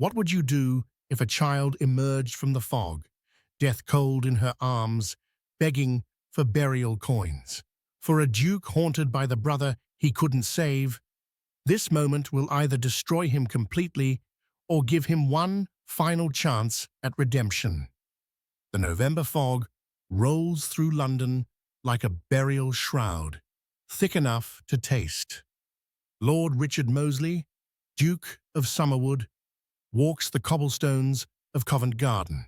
What would you do if a child emerged from the fog, death cold in her arms, begging for burial coins? For a duke haunted by the brother he couldn't save, this moment will either destroy him completely or give him one final chance at redemption. The November fog rolls through London like a burial shroud, thick enough to taste. Lord Richard Mosley, Duke of Summerwood, walks the cobblestones of Covent Garden,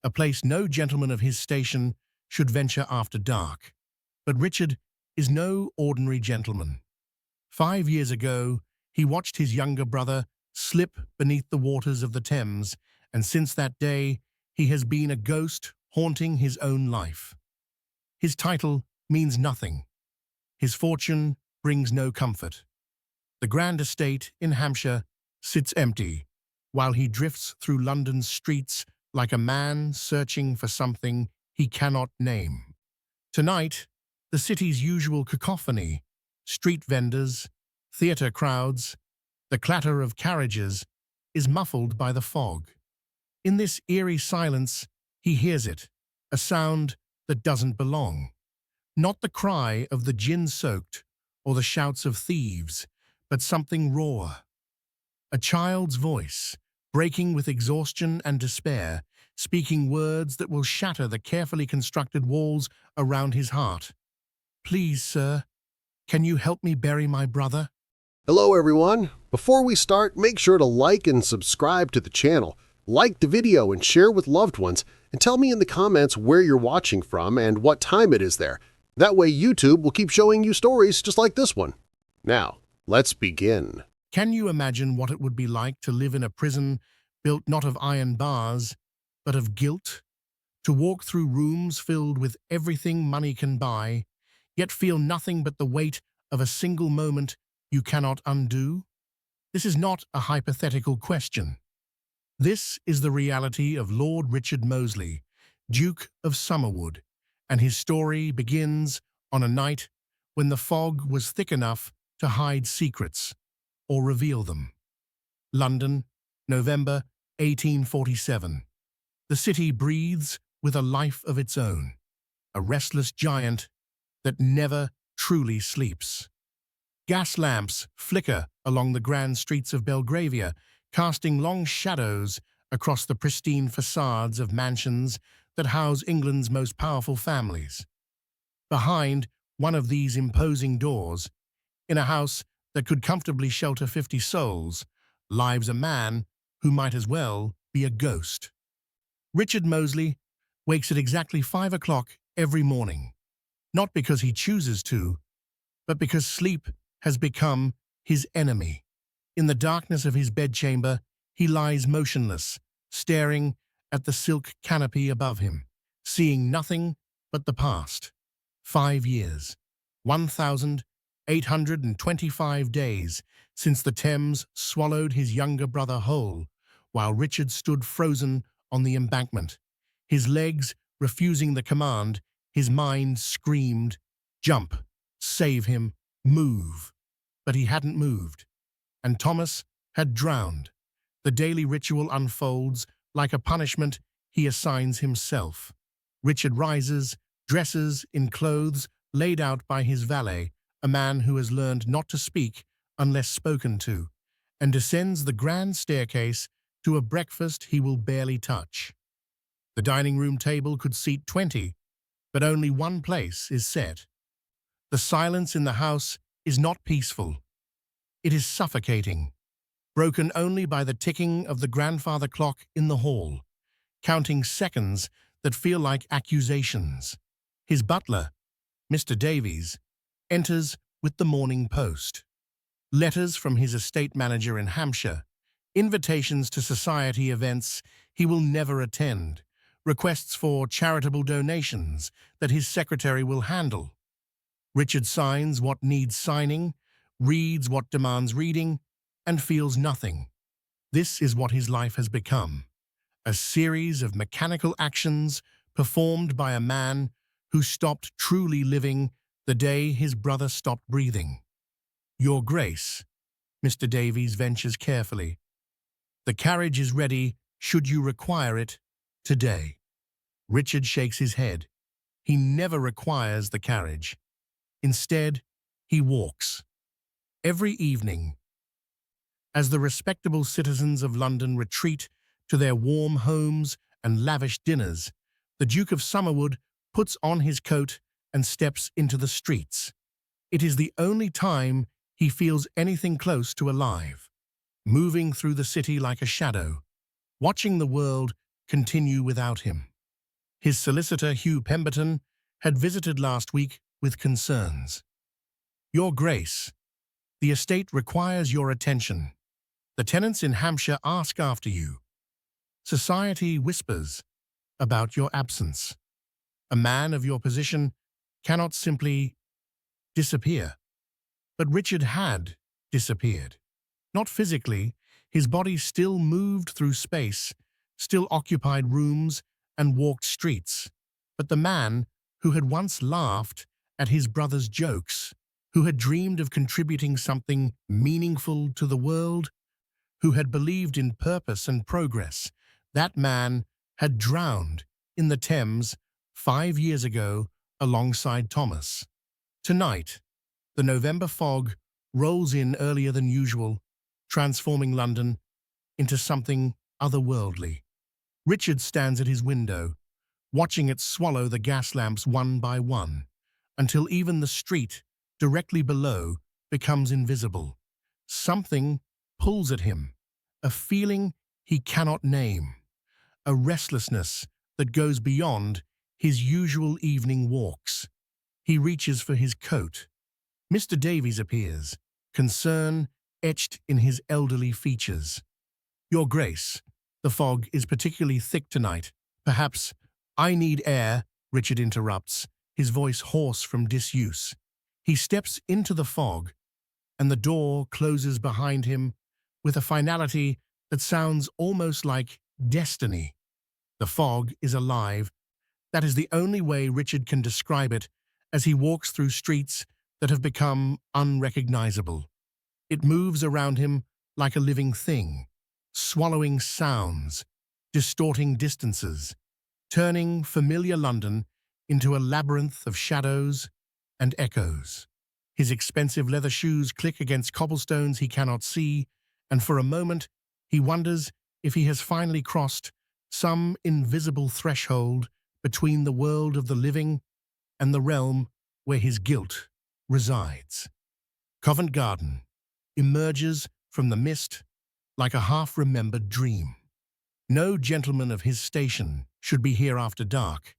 a place no gentleman of his station should venture after dark. But Richard is no ordinary gentleman. 5 years ago, he watched his younger brother slip beneath the waters of the Thames, and since that day, he has been a ghost haunting his own life. His title means nothing. His fortune brings no comfort. The grand estate in Hampshire sits empty, while he drifts through London's streets like a man searching for something he cannot name. Tonight, the city's usual cacophony, street vendors, theatre crowds, the clatter of carriages, is muffled by the fog. In this eerie silence, he hears it, a sound that doesn't belong. Not the cry of the gin-soaked or the shouts of thieves, but something raw. A child's voice, breaking with exhaustion and despair, speaking words that will shatter the carefully constructed walls around his heart. "Please, sir, can you help me bury my brother?" Hello everyone! Before we start, make sure to like and subscribe to the channel, like the video and share with loved ones, and tell me in the comments where you're watching from and what time it is there. That way YouTube will keep showing you stories just like this one. Now, let's begin. Can you imagine what it would be like to live in a prison built not of iron bars, but of guilt? To walk through rooms filled with everything money can buy, yet feel nothing but the weight of a single moment you cannot undo? This is not a hypothetical question. This is the reality of Lord Richard Mosley, Duke of Summerwood, and his story begins on a night when the fog was thick enough to hide secrets or reveal them. London, November 1847. The city breathes with a life of its own, a restless giant that never truly sleeps. Gas lamps flicker along the grand streets of Belgravia, casting long shadows across the pristine facades of mansions that house England's most powerful families. Behind one of these imposing doors, in a house that could comfortably shelter 50 souls, lives a man who might as well be a ghost. Richard Mosley wakes at exactly 5 o'clock every morning, not because he chooses to, but because sleep has become his enemy. In the darkness of his bedchamber, he lies motionless, staring at the silk canopy above him, seeing nothing but the past. 5 years, 1,825 days since the Thames swallowed his younger brother whole, while Richard stood frozen on the embankment. His legs refusing the command, his mind screamed, "Jump! Save him! Move!" But he hadn't moved, and Thomas had drowned. The daily ritual unfolds like a punishment he assigns himself. Richard rises, dresses in clothes laid out by his valet, a man who has learned not to speak unless spoken to, and descends the grand staircase to a breakfast he will barely touch. The dining room table could seat 20, but only one place is set. The silence in the house is not peaceful. It is suffocating, broken only by the ticking of the grandfather clock in the hall, counting seconds that feel like accusations. His butler, Mr. Davies, enters with the Morning Post. Letters from his estate manager in Hampshire, invitations to society events he will never attend, requests for charitable donations that his secretary will handle. Richard signs what needs signing, reads what demands reading, and feels nothing. This is what his life has become, a series of mechanical actions performed by a man who stopped truly living the day his brother stopped breathing. "Your Grace," Mr. Davies ventures carefully, The carriage is ready, should you require it, today. Richard shakes his head. He never requires the carriage. Instead, he walks. Every evening, as the respectable citizens of London retreat to their warm homes and lavish dinners, the Duke of Summerwood puts on his coat and steps into the streets. It is the only time he feels anything close to alive, moving through the city like a shadow, watching the world continue without him. His solicitor, Hugh Pemberton, had visited last week with concerns. "Your Grace, the estate requires your attention. The tenants in Hampshire ask after you. Society whispers about your absence. A man of your position cannot simply disappear." But Richard had disappeared. Not physically, his body still moved through space, still occupied rooms and walked streets. But the man who had once laughed at his brother's jokes, who had dreamed of contributing something meaningful to the world, who had believed in purpose and progress, that man had drowned in the Thames 5 years ago alongside Thomas. Tonight, the November fog rolls in earlier than usual, transforming London into something otherworldly. Richard stands at his window, watching it swallow the gas lamps one by one, until even the street directly below becomes invisible. Something pulls at him, a feeling he cannot name, a restlessness that goes beyond his usual evening walks. He reaches for his coat. Mr. Davies appears, concern etched in his elderly features. "Your Grace, the fog is particularly thick tonight. Perhaps—" "I need air," Richard interrupts, his voice hoarse from disuse. He steps into the fog, and the door closes behind him with a finality that sounds almost like destiny. The fog is alive. That is the only way Richard can describe it as he walks through streets that have become unrecognizable. It moves around him like a living thing, swallowing sounds, distorting distances, turning familiar London into a labyrinth of shadows and echoes. His expensive leather shoes click against cobblestones he cannot see, and for a moment he wonders if he has finally crossed some invisible threshold between the world of the living and the realm where his guilt resides. Covent Garden emerges from the mist like a half-remembered dream. No gentleman of his station should be here after dark.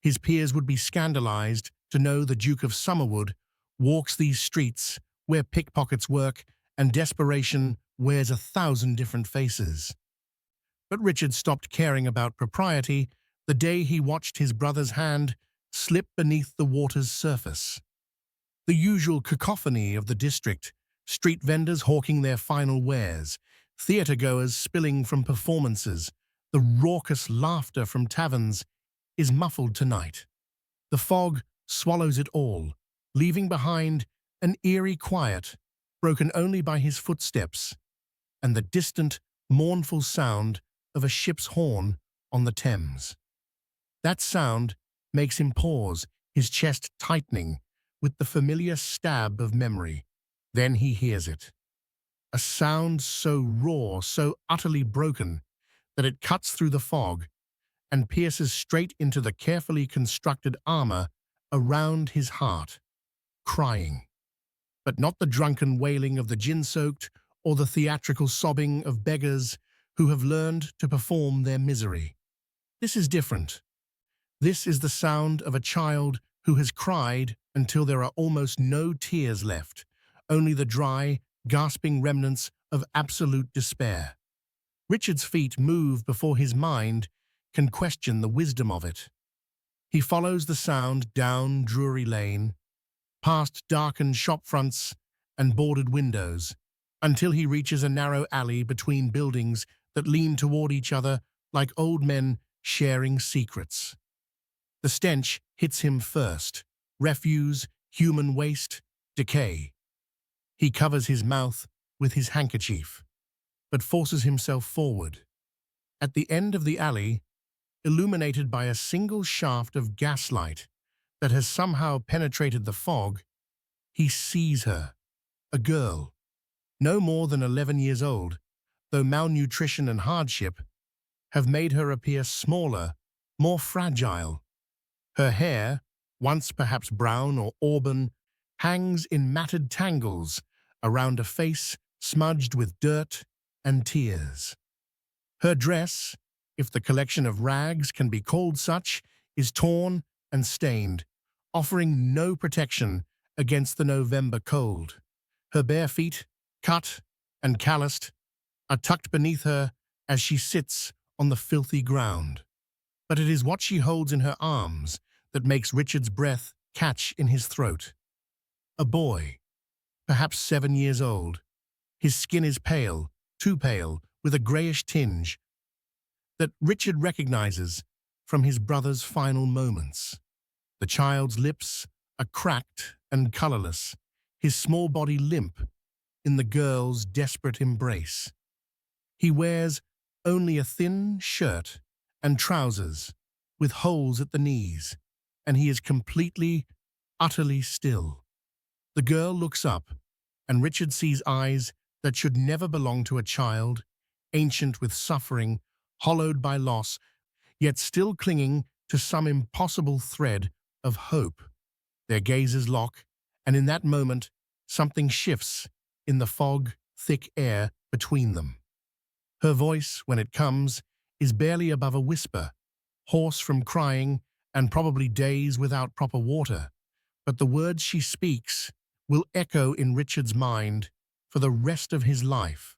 His peers would be scandalized to know the Duke of Summerwood walks these streets where pickpockets work and desperation wears 1,000 different faces. But Richard stopped caring about propriety the day he watched his brother's hand slip beneath the water's surface. The usual cacophony of the district, street vendors hawking their final wares, theatre-goers spilling from performances, the raucous laughter from taverns, is muffled tonight. The fog swallows it all, leaving behind an eerie quiet, broken only by his footsteps and the distant, mournful sound of a ship's horn on the Thames. That sound makes him pause, his chest tightening with the familiar stab of memory. Then he hears it. A sound so raw, so utterly broken, that it cuts through the fog and pierces straight into the carefully constructed armor around his heart. Crying. But not the drunken wailing of the gin-soaked or the theatrical sobbing of beggars who have learned to perform their misery. This is different. This is the sound of a child who has cried until there are almost no tears left, only the dry, gasping remnants of absolute despair. Richard's feet move before his mind can question the wisdom of it. He follows the sound down Drury Lane, past darkened shop fronts and boarded windows, until he reaches a narrow alley between buildings that lean toward each other like old men sharing secrets. The stench hits him first: refuse, human waste, decay. He covers his mouth with his handkerchief. but forces himself forward. At the end of the alley, illuminated by a single shaft of gaslight that has somehow penetrated the fog, he sees her, a girl, no more than 11 years old, though malnutrition and hardship have made her appear smaller, more fragile. Her hair, once perhaps brown or auburn, hangs in matted tangles around a face smudged with dirt and tears. Her dress, if the collection of rags can be called such, is torn and stained, offering no protection against the November cold. Her bare feet, cut and calloused, are tucked beneath her as she sits on the filthy ground. But it is what she holds in her arms that makes Richard's breath catch in his throat. A boy, perhaps 7 years old. His skin is pale, too pale, with a greyish tinge that Richard recognizes from his brother's final moments. The child's lips are cracked and colourless, his small body limp in the girl's desperate embrace. He wears only a thin shirt and trousers with holes at the knees, and he is completely, utterly still. The girl looks up, and Richard sees eyes that should never belong to a child, ancient with suffering, hollowed by loss, yet still clinging to some impossible thread of hope. Their gazes lock, and in that moment, something shifts in the fog-thick air between them. Her voice, when it comes, is barely above a whisper, hoarse from crying and probably days without proper water, but the words she speaks will echo in Richard's mind for the rest of his life,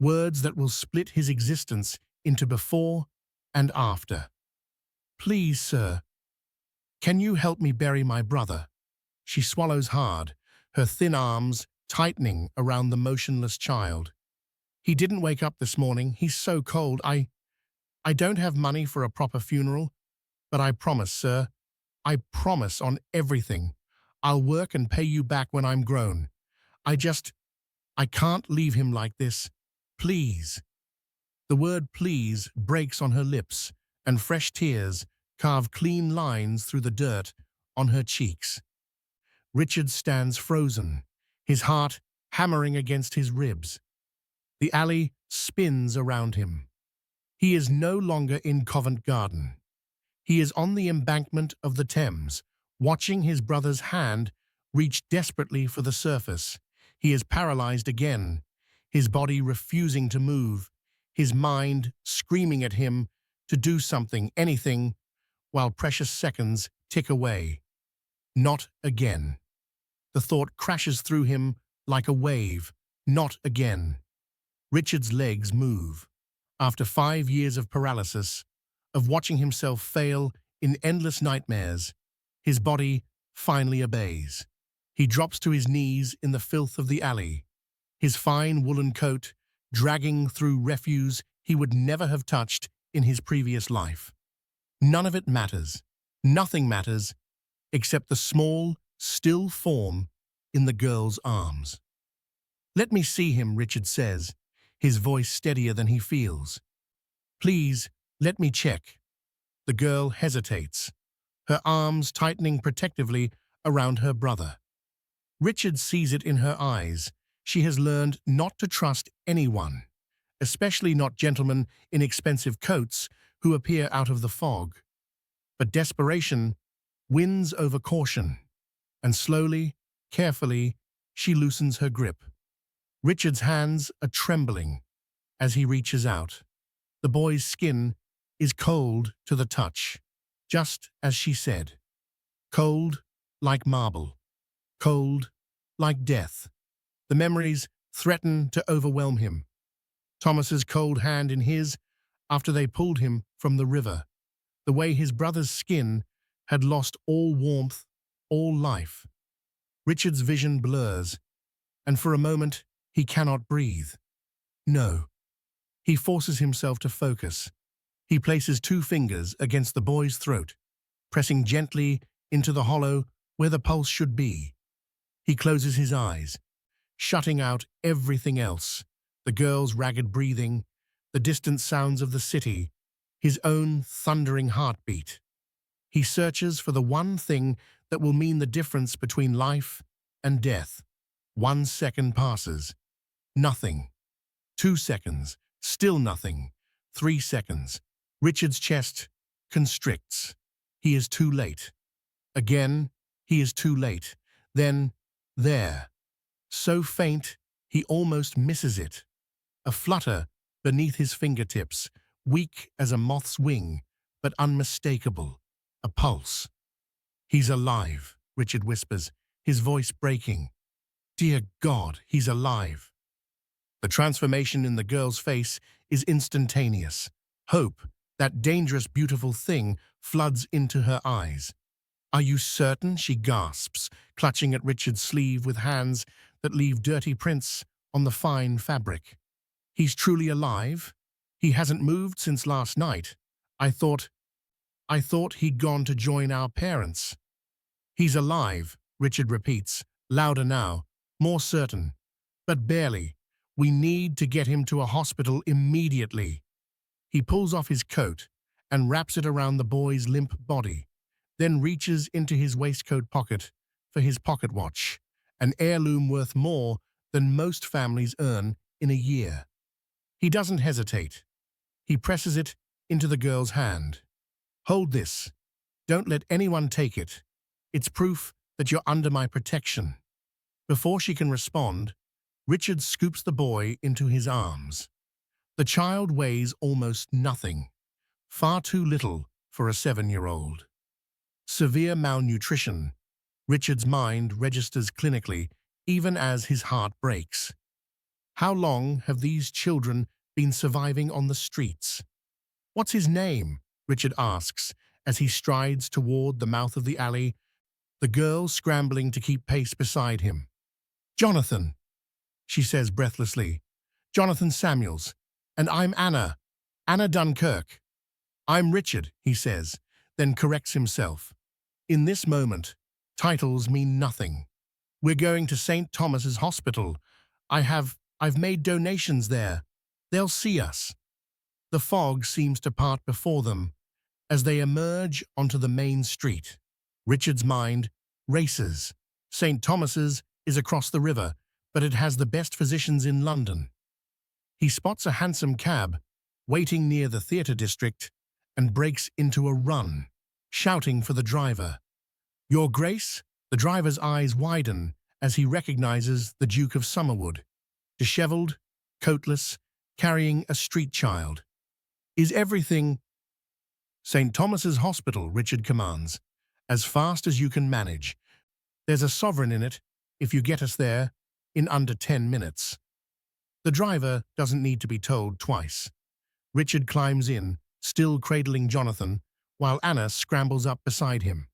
words that will split his existence into before and after. "Please, sir, can you help me bury my brother?" She swallows hard, her thin arms tightening around the motionless child. "He didn't wake up this morning. He's so cold. I don't have money for a proper funeral, but I promise, sir, I promise on everything. I'll work and pay you back when I'm grown. I can't leave him like this. Please." The word please breaks on her lips, and fresh tears carve clean lines through the dirt on her cheeks. Richard stands frozen, his heart hammering against his ribs. The alley spins around him. He is no longer in Covent Garden. He is on the embankment of the Thames, watching his brother's hand reach desperately for the surface. He is paralyzed again, his body refusing to move, his mind screaming at him to do something, anything, while precious seconds tick away. Not again. The thought crashes through him like a wave. Not again. Richard's legs move. After 5 years of paralysis, of watching himself fail in endless nightmares, his body finally obeys. He drops to his knees in the filth of the alley, his fine woolen coat dragging through refuse he would never have touched in his previous life. None of it matters. Nothing matters except the small, still form in the girl's arms. "Let me see him," Richard says, his voice steadier than he feels. "Please, let me check." The girl hesitates, her arms tightening protectively around her brother. Richard sees it in her eyes. She has learned not to trust anyone, especially not gentlemen in expensive coats who appear out of the fog. But desperation wins over caution, and slowly, carefully, she loosens her grip. Richard's hands are trembling as he reaches out. The boy's skin is cold to the touch, just as she said. Cold like marble. Cold like death. The memories threaten to overwhelm him. Thomas's cold hand in his after they pulled him from the river. The way his brother's skin had lost all warmth, all life. Richard's vision blurs, and for a moment he cannot breathe. No. He forces himself to focus. He places 2 fingers against the boy's throat, pressing gently into the hollow where the pulse should be. He closes his eyes, shutting out everything else, the girl's ragged breathing, the distant sounds of the city, his own thundering heartbeat. He searches for the one thing that will mean the difference between life and death. 1 second passes. Nothing. 2 seconds. Still nothing. 3 seconds. Richard's chest constricts. He is too late. Again, he is too late. Then, there. So faint, he almost misses it. A flutter beneath his fingertips, weak as a moth's wing, but unmistakable. A pulse. He's alive, Richard whispers, his voice breaking. Dear God, he's alive. The transformation in the girl's face is instantaneous. Hope, that dangerous, beautiful thing, floods into her eyes. Are you certain? She gasps, clutching at Richard's sleeve with hands that leave dirty prints on the fine fabric. He's truly alive? He hasn't moved since last night. I thought he'd gone to join our parents. He's alive, Richard repeats, louder now, more certain. But barely. We need to get him to a hospital immediately. He pulls off his coat and wraps it around the boy's limp body, then reaches into his waistcoat pocket for his pocket watch, an heirloom worth more than most families earn in a year. He doesn't hesitate. He presses it into the girl's hand. Hold this. Don't let anyone take it. It's proof that you're under my protection. Before she can respond, Richard scoops the boy into his arms. The child weighs almost nothing, far too little for a 7-year-old. Severe malnutrition. Richard's mind registers clinically, even as his heart breaks. How long have these children been surviving on the streets? What's his name? Richard asks as he strides toward the mouth of the alley, the girl scrambling to keep pace beside him. Jonathan, she says breathlessly. Jonathan Samuels. And I'm Anna Dunkirk. I'm Richard, he says, then corrects himself. In this moment, titles mean nothing. We're going to St. Thomas's Hospital. I've made donations there. They'll see us. The fog seems to part before them as they emerge onto the main street. Richard's mind races. St. Thomas's is across the river, but it has the best physicians in London. He spots a hansom cab waiting near the theatre district and breaks into a run, shouting for the driver. Your Grace? The driver's eyes widen as he recognizes the Duke of Summerwood, disheveled, coatless, carrying a street child. Is everything... St. Thomas's Hospital, Richard commands, as fast as you can manage. There's a sovereign in it if you get us there in under 10 minutes. The driver doesn't need to be told twice. Richard climbs in, still cradling Jonathan, while Anna scrambles up beside him.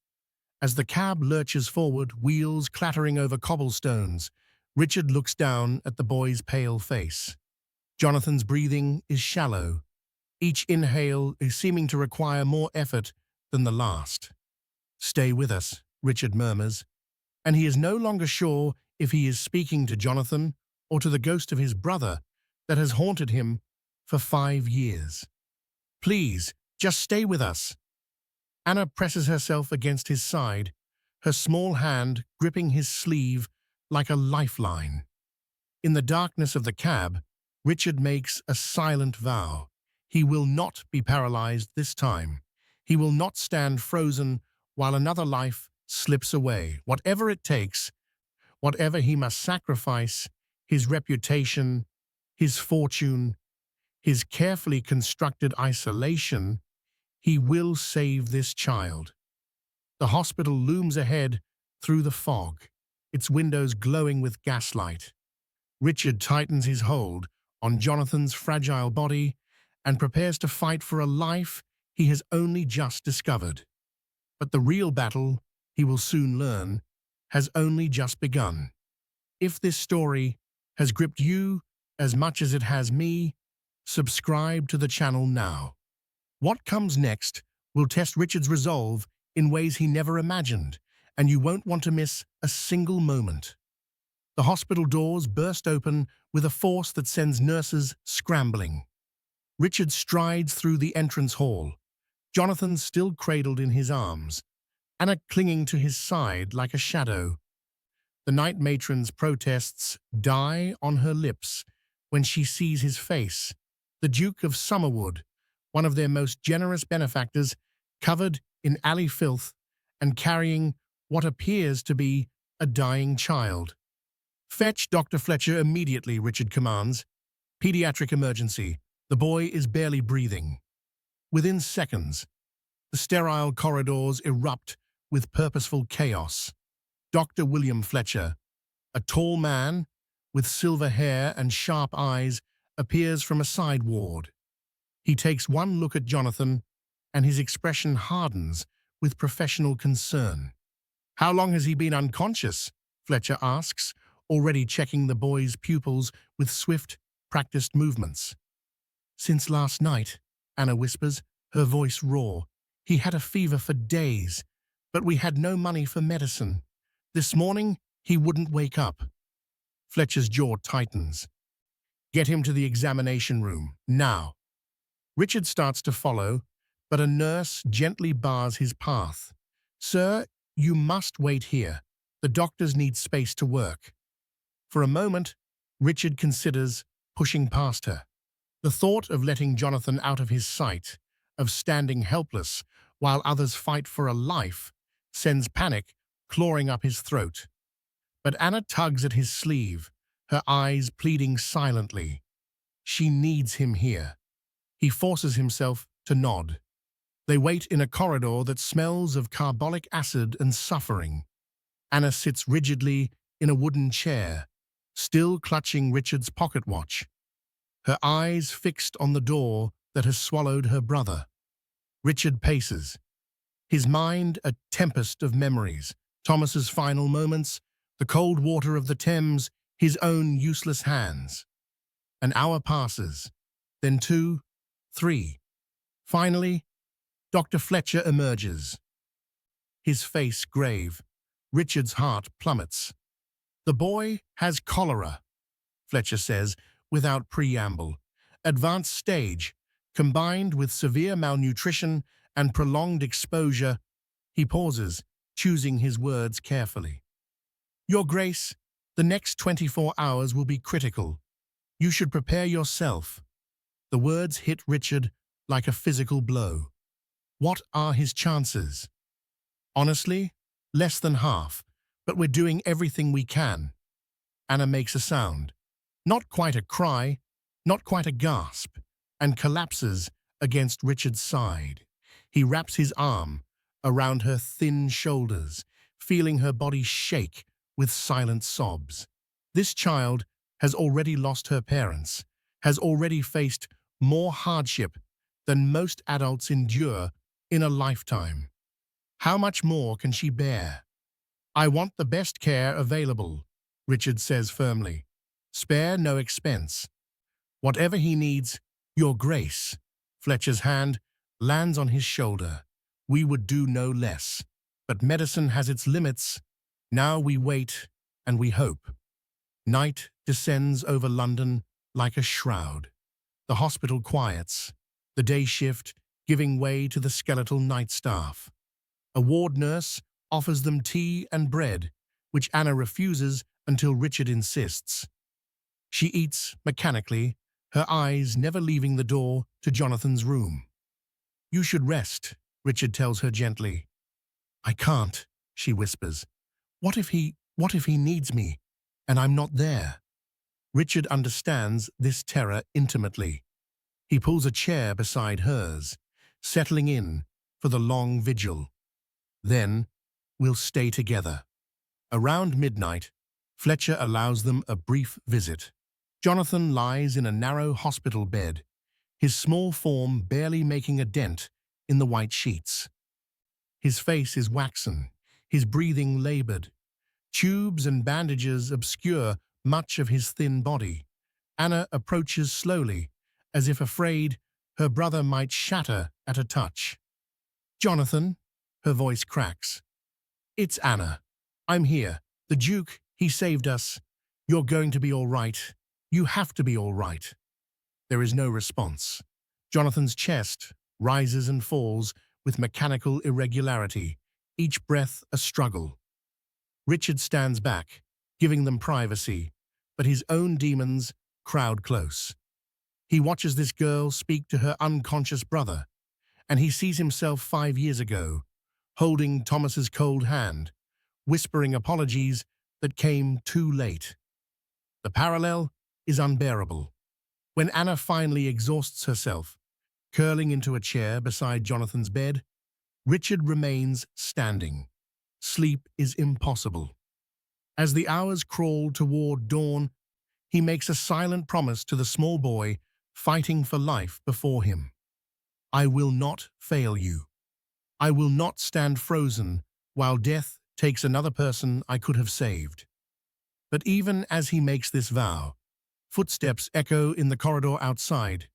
As the cab lurches forward, wheels clattering over cobblestones, Richard looks down at the boy's pale face. Jonathan's breathing is shallow. Each inhale is seeming to require more effort than the last. Stay with us, Richard murmurs, and he is no longer sure if he is speaking to Jonathan or to the ghost of his brother that has haunted him for 5 years. Please, just stay with us. Anna presses herself against his side, her small hand gripping his sleeve like a lifeline. In the darkness of the cab, Richard makes a silent vow. He will not be paralyzed this time. He will not stand frozen while another life slips away. Whatever it takes, whatever he must sacrifice, his reputation, his fortune, his carefully constructed isolation, he will save this child. The hospital looms ahead through the fog, its windows glowing with gaslight. Richard tightens his hold on Jonathan's fragile body and prepares to fight for a life he has only just discovered. But the real battle, he will soon learn, has only just begun. If this story has gripped you as much as it has me, subscribe to the channel now. What comes next will test Richard's resolve in ways he never imagined, and you won't want to miss a single moment. The hospital doors burst open with a force that sends nurses scrambling. Richard strides through the entrance hall, Jonathan still cradled in his arms, Anna clinging to his side like a shadow. The night matron's protests die on her lips when she sees his face, the Duke of Summerwood, one of their most generous benefactors, covered in alley filth and carrying what appears to be a dying child. "Fetch Dr. Fletcher immediately," Richard commands. "Pediatric emergency. The boy is barely breathing." Within seconds, the sterile corridors erupt with purposeful chaos. Dr. William Fletcher, a tall man with silver hair and sharp eyes, appears from a side ward. He takes one look at Jonathan, and his expression hardens with professional concern. "How long has he been unconscious?" Fletcher asks, already checking the boy's pupils with swift, practiced movements. "Since last night," Anna whispers, her voice raw. "He had a fever for days, but we had no money for medicine. This morning, he wouldn't wake up." Fletcher's jaw tightens. "Get him to the examination room, now." Richard starts to follow, but a nurse gently bars his path. "Sir, you must wait here. The doctors need space to work." For a moment, Richard considers pushing past her. The thought of letting Jonathan out of his sight, of standing helpless while others fight for a life, sends panic clawing up his throat. But Anna tugs at his sleeve, her eyes pleading silently. She needs him here. He forces himself to nod. They wait in a corridor that smells of carbolic acid and suffering. Anna sits rigidly in a wooden chair, still clutching Richard's pocket watch, her eyes fixed on the door that has swallowed her brother. Richard paces, his mind a tempest of memories, Thomas's final moments, the cold water of the Thames, his own useless hands. An hour passes, then 2, 3. Finally, Dr. Fletcher emerges. His face grave, Richard's heart plummets. "The boy has cholera," Fletcher says without preamble. "Advanced stage, combined with severe malnutrition and prolonged exposure." He pauses, choosing his words carefully. "Your Grace, the next 24 hours will be critical. You should prepare yourself." The words hit Richard like a physical blow. What are his chances? Honestly, less than half, but we're doing everything we can. Anna makes a sound. Not quite a cry, not quite a gasp, and collapses against Richard's side. He wraps his arm around her thin shoulders, feeling her body shake with silent sobs. This child has already lost her parents, has already faced more hardship than most adults endure in a lifetime. How much more can she bear? "I want the best care available," Richard says firmly. "Spare no expense. Whatever he needs, Your Grace." Fletcher's hand lands on his shoulder. "We would do no less. But medicine has its limits. Now we wait and we hope." Night descends over London like a shroud. The hospital quiets, the day shift giving way to the skeletal night staff. A ward nurse offers them tea and bread, which Anna refuses until Richard insists. She eats mechanically, her eyes never leaving the door to Jonathan's room. "You should rest," Richard tells her gently. "I can't," she whispers. What if he needs me, and I'm not there?" Richard understands this terror intimately. He pulls a chair beside hers, settling in for the long vigil. "Then we'll stay together." Around midnight, Fletcher allows them a brief visit. Jonathan lies in a narrow hospital bed, his small form barely making a dent in the white sheets. His face is waxen, his breathing labored. Tubes and bandages obscure much of his thin body. Anna approaches slowly, as if afraid her brother might shatter at a touch. "Jonathan," her voice cracks. "It's Anna. I'm here. The Duke, he saved us. You're going to be all right. You have to be all right. There is no response. Jonathan's chest rises and falls with mechanical irregularity, each breath a struggle. Richard stands back, giving them privacy, but his own demons crowd close. He watches this girl speak to her unconscious brother, and he sees himself 5 years ago, holding Thomas's cold hand, whispering apologies that came too late. The parallel is unbearable. When Anna finally exhausts herself, curling into a chair beside Jonathan's bed, Richard remains standing. Sleep is impossible. As the hours crawl toward dawn, he makes a silent promise to the small boy fighting for life before him. I will not fail you. I will not stand frozen while death takes another person I could have saved. But even as he makes this vow, footsteps echo in the corridor outside,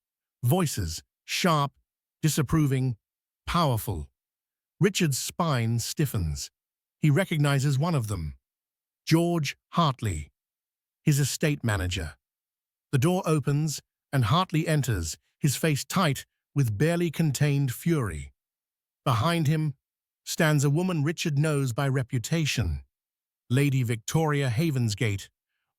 voices, sharp, disapproving, powerful. Richard's spine stiffens. He recognizes one of them, George Hartley, his estate manager. The door opens and Hartley enters, his face tight with barely contained fury. Behind him stands a woman Richard knows by reputation, Lady Victoria Havensgate,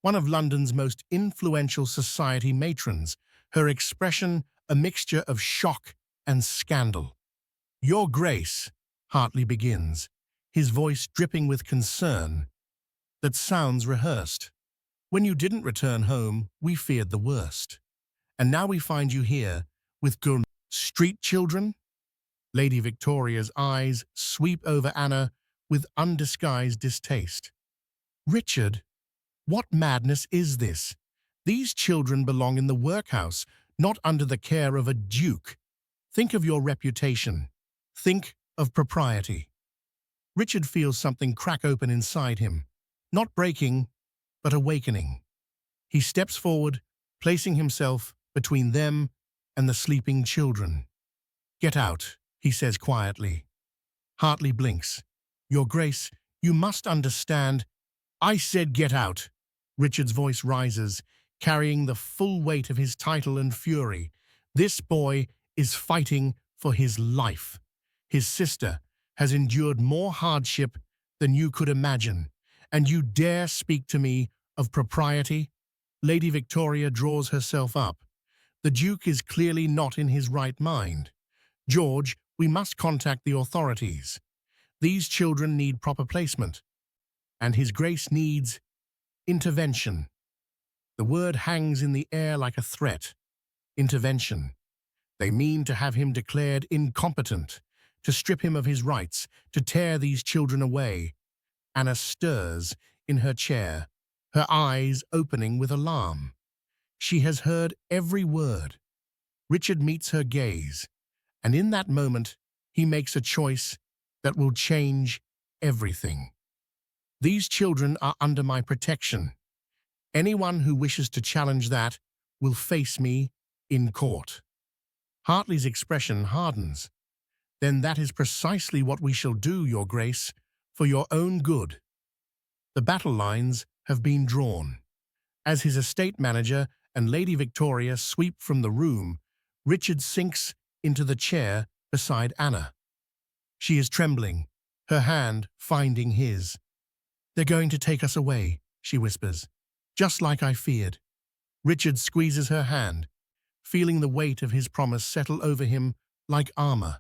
one of London's most influential society matrons, her expression a mixture of shock and scandal. Your Grace, Hartley begins, his voice dripping with concern that sounds rehearsed. When you didn't return home, we feared the worst. And now we find you here with street children? Lady Victoria's eyes sweep over Anna with undisguised distaste. Richard, what madness is this? These children belong in the workhouse, not under the care of a duke. Think of your reputation. Think of propriety. Richard feels something crack open inside him, not breaking, but awakening. He steps forward, placing himself between them and the sleeping children. Get out, he says quietly. Hartley blinks. Your Grace, you must understand. I said get out. Richard's voice rises, carrying the full weight of his title and fury. This boy is fighting for his life. His sister has endured more hardship than you could imagine, and you dare speak to me of propriety? Lady Victoria draws herself up. The Duke is clearly not in his right mind. George, we must contact the authorities. These children need proper placement, and His Grace needs intervention. The word hangs in the air like a threat. Intervention. They mean to have him declared incompetent, to strip him of his rights, to tear these children away. Anna stirs in her chair, her eyes opening with alarm. She has heard every word. Richard meets her gaze, and in that moment, he makes a choice that will change everything. These children are under my protection. Anyone who wishes to challenge that will face me in court. Hartley's expression hardens. Then that is precisely what we shall do, Your Grace, for your own good. The battle lines have been drawn. As his estate manager and Lady Victoria sweep from the room, Richard sinks into the chair beside Anna. She is trembling, her hand finding his. They're going to take us away, she whispers, just like I feared. Richard squeezes her hand, feeling the weight of his promise settle over him like armor.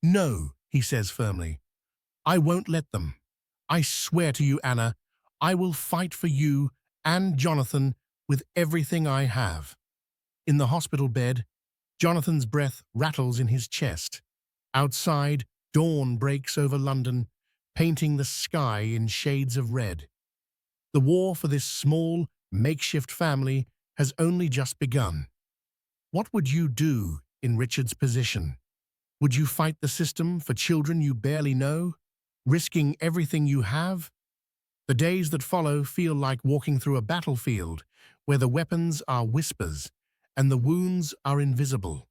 No, he says firmly. I won't let them. I swear to you, Anna, I will fight for you and Jonathan with everything I have. In the hospital bed, Jonathan's breath rattles in his chest. Outside, dawn breaks over London, painting the sky in shades of red. The war for this small, makeshift family has only just begun. What would you do in Richard's position? Would you fight the system for children you barely know, risking everything you have? The days that follow feel like walking through a battlefield where the weapons are whispers and the wounds are invisible.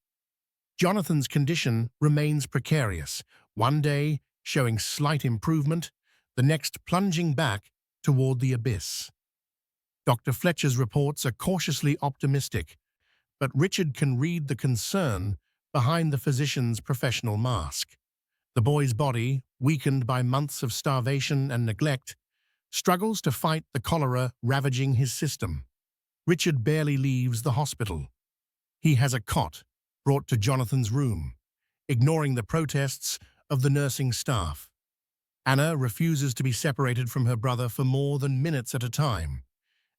Jonathan's condition remains precarious, one day showing slight improvement, the next plunging back toward the abyss. Dr. Fletcher's reports are cautiously optimistic, but Richard can read the concern behind the physician's professional mask. The boy's body, weakened by months of starvation and neglect, struggles to fight the cholera ravaging his system. Richard barely leaves the hospital. He has a cot brought to Jonathan's room, ignoring the protests of the nursing staff. Anna refuses to be separated from her brother for more than minutes at a time,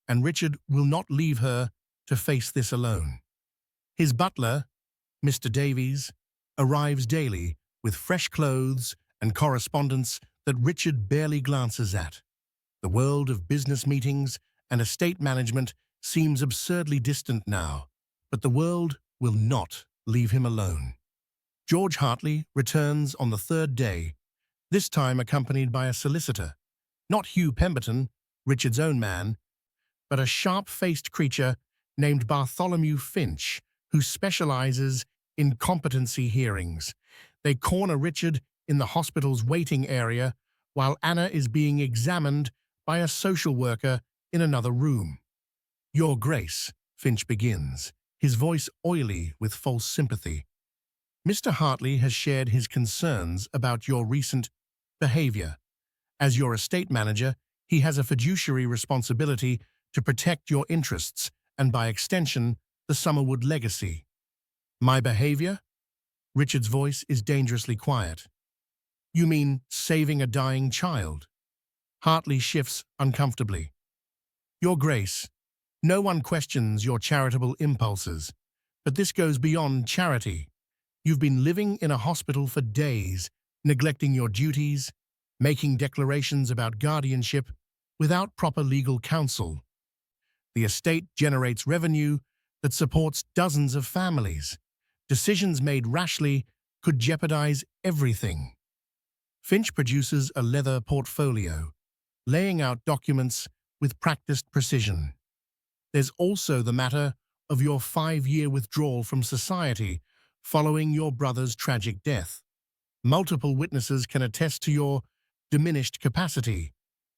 and Richard will not leave her to face this alone. His butler, Mr. Davies, arrives daily with fresh clothes and correspondence that Richard barely glances at. The world of business meetings and estate management seems absurdly distant now, but the world will not leave him alone. George Hartley returns on the third day, this time accompanied by a solicitor, not Hugh Pemberton, Richard's own man, but a sharp-faced creature named Bartholomew Finch, who specializes in competency hearings. They corner Richard in the hospital's waiting area while Anna is being examined by a social worker in another room. "Your Grace," Finch begins, his voice oily with false sympathy. "Mr. Hartley has shared his concerns about your recent behavior. As your estate manager, he has a fiduciary responsibility to protect your interests and, by extension, the Summerwood legacy." "My behavior?" Richard's voice is dangerously quiet. "You mean saving a dying child?" Hartley shifts uncomfortably. "Your Grace, no one questions your charitable impulses, but this goes beyond charity. You've been living in a hospital for days, neglecting your duties, making declarations about guardianship without proper legal counsel. The estate generates revenue that supports dozens of families. Decisions made rashly could jeopardize everything." Finch produces a leather portfolio, laying out documents with practiced precision. "There's also the matter of your 5-year withdrawal from society following your brother's tragic death. Multiple witnesses can attest to your diminished capacity,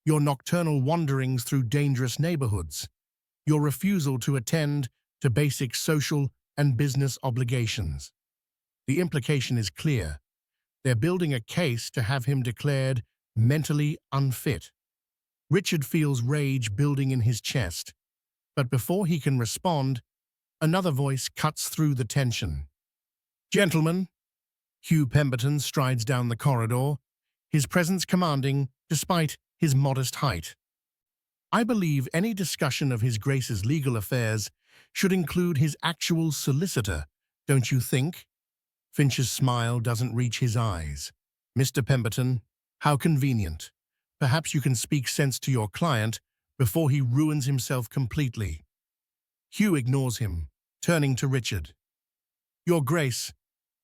your nocturnal wanderings through dangerous neighborhoods, your refusal to attend to basic social and business obligations. The implication is clear. They're building a case to have him declared mentally unfit." Richard feels rage building in his chest, but before he can respond, another voice cuts through the tension. "Gentlemen," Hugh Pemberton strides down the corridor, his presence commanding despite his modest height. "I believe any discussion of His Grace's legal affairs should include his actual solicitor, don't you think?" Finch's smile doesn't reach his eyes. "Mr. Pemberton, how convenient. Perhaps you can speak sense to your client before he ruins himself completely." Hugh ignores him, turning to Richard. "Your Grace,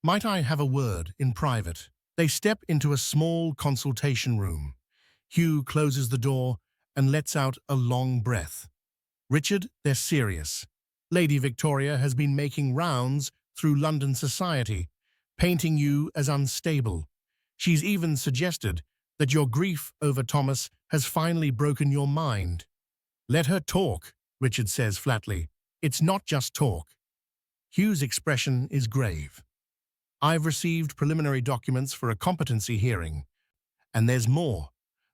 might I have a word in private?" They step into a small consultation room. Hugh closes the door and lets out a long breath. "Richard, they're serious. Lady Victoria has been making rounds through London society, painting you as unstable. She's even suggested that your grief over Thomas has finally broken your mind." "Let her talk," Richard says flatly. "It's not just talk." Hugh's expression is grave. "I've received preliminary documents for a competency hearing, and there's more.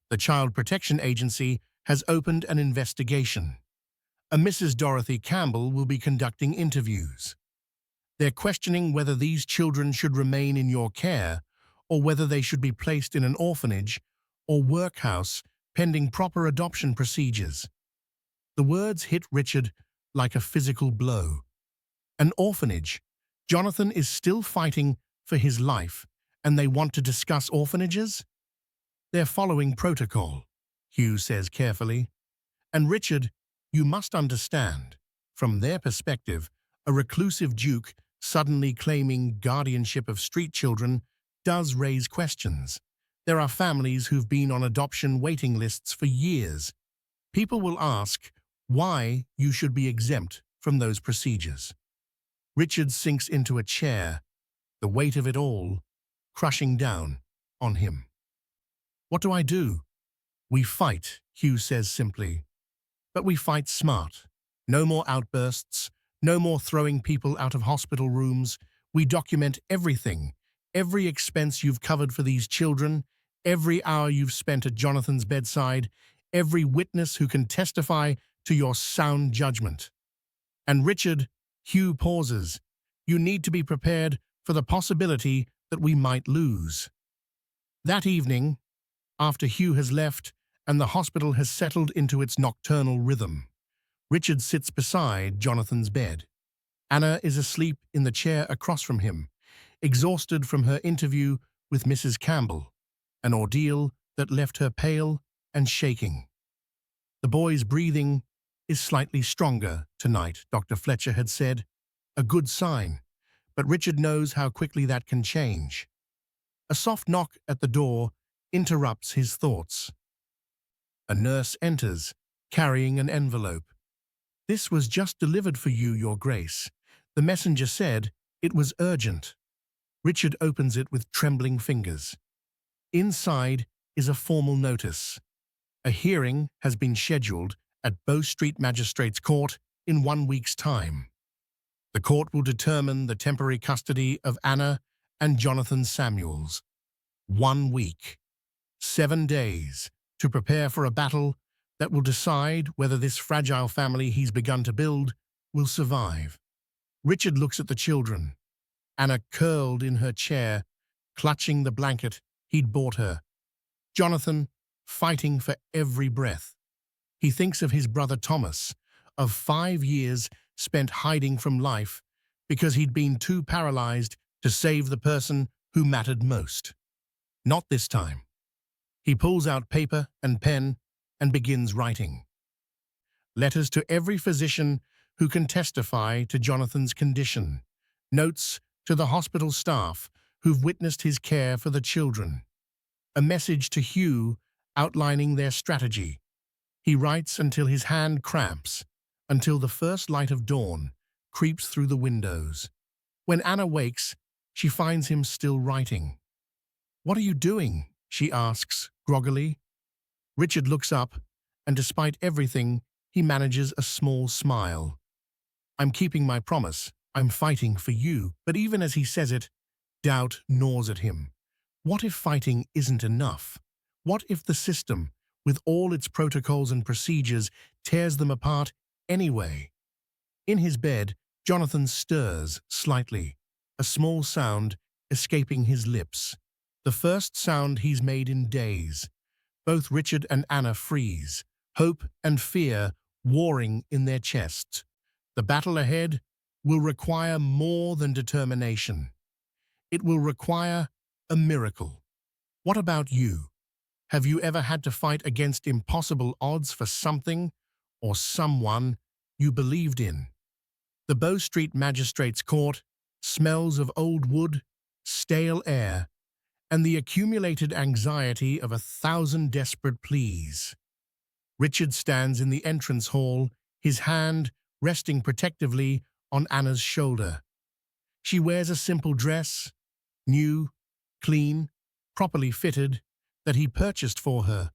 The Child Protection Agency has opened an investigation. A Mrs. Dorothy Campbell will be conducting interviews. They're questioning whether these children should remain in your care or whether they should be placed in an orphanage or workhouse pending proper adoption procedures." The words hit Richard like a physical blow. An orphanage. Jonathan is still fighting for his life, and they want to discuss orphanages? "They're following protocol," Hugh says carefully. "And Richard, you must understand, from their perspective, a reclusive duke suddenly claiming guardianship of street children does raise questions. There are families who've been on adoption waiting lists for years. People will ask why you should be exempt from those procedures." Richard sinks into a chair, the weight of it all crushing down on him. "What do I do?" "We fight," Hugh says simply. But we fight smart. No more outbursts, no more throwing people out of hospital rooms. We document everything, every expense you've covered for these children, every hour you've spent at Jonathan's bedside, every witness who can testify to your sound judgment. And Richard, Hugh pauses. You need to be prepared for the possibility that we might lose. That evening, after Hugh has left and the hospital has settled into its nocturnal rhythm, Richard sits beside Jonathan's bed. Anna is asleep in the chair across from him, exhausted from her interview with Mrs. Campbell, an ordeal that left her pale and shaking. The boy's breathing is slightly stronger tonight, Dr. Fletcher had said. A good sign, but Richard knows how quickly that can change. A soft knock at the door interrupts his thoughts. A nurse enters, carrying an envelope. "This was just delivered for you, Your Grace. The messenger said it was urgent." Richard opens it with trembling fingers. Inside is a formal notice. A hearing has been scheduled at Bow Street Magistrates' Court in 1 week's time. The court will determine the temporary custody of Anna and Jonathan Samuels. 1 week. 7 days to prepare for a battle that will decide whether this fragile family he's begun to build will survive. Richard looks at the children. Anna curled in her chair, clutching the blanket he'd bought her. Jonathan fighting for every breath. He thinks of his brother Thomas, of 5 years spent hiding from life because he'd been too paralyzed to save the person who mattered most. Not this time. He pulls out paper and pen and begins writing. Letters to every physician who can testify to Jonathan's condition. Notes to the hospital staff who've witnessed his care for the children. A message to Hugh outlining their strategy. He writes until his hand cramps, until the first light of dawn creeps through the windows. When Anna wakes, she finds him still writing. "What are you doing?" she asks, groggily. Richard looks up, and despite everything, he manages a small smile. "I'm keeping my promise. I'm fighting for you." But even as he says it, doubt gnaws at him. What if fighting isn't enough? What if the system, with all its protocols and procedures, tears them apart anyway? In his bed, Jonathan stirs slightly, a small sound escaping his lips. The first sound he's made in days. Both Richard and Anna freeze, hope and fear warring in their chests. The battle ahead will require more than determination. It will require a miracle. What about you? Have you ever had to fight against impossible odds for something or someone you believed in? The Bow Street Magistrates' Court smells of old wood, stale air, and the accumulated anxiety of 1,000 desperate pleas. Richard stands in the entrance hall, his hand resting protectively on Anna's shoulder. She wears a simple dress, new, clean, properly fitted, that he purchased for her,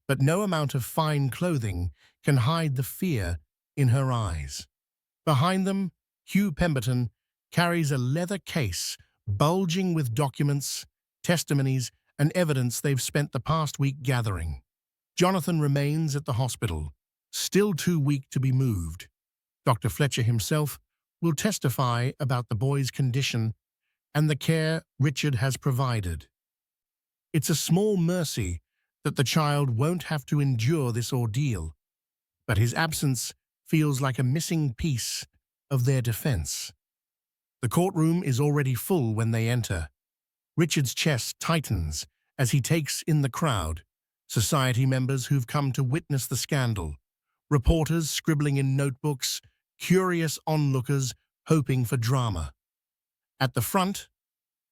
but no amount of fine clothing can hide the fear in her eyes. Behind them, Hugh Pemberton carries a leather case bulging with documents, testimonies, and evidence they've spent the past week gathering. Jonathan remains at the hospital, still too weak to be moved. Dr. Fletcher himself will testify about the boy's condition and the care Richard has provided. It's a small mercy that the child won't have to endure this ordeal, but his absence feels like a missing piece of their defense. The courtroom is already full when they enter. Richard's chest tightens as he takes in the crowd, society members who've come to witness the scandal, reporters scribbling in notebooks, curious onlookers hoping for drama. At the front,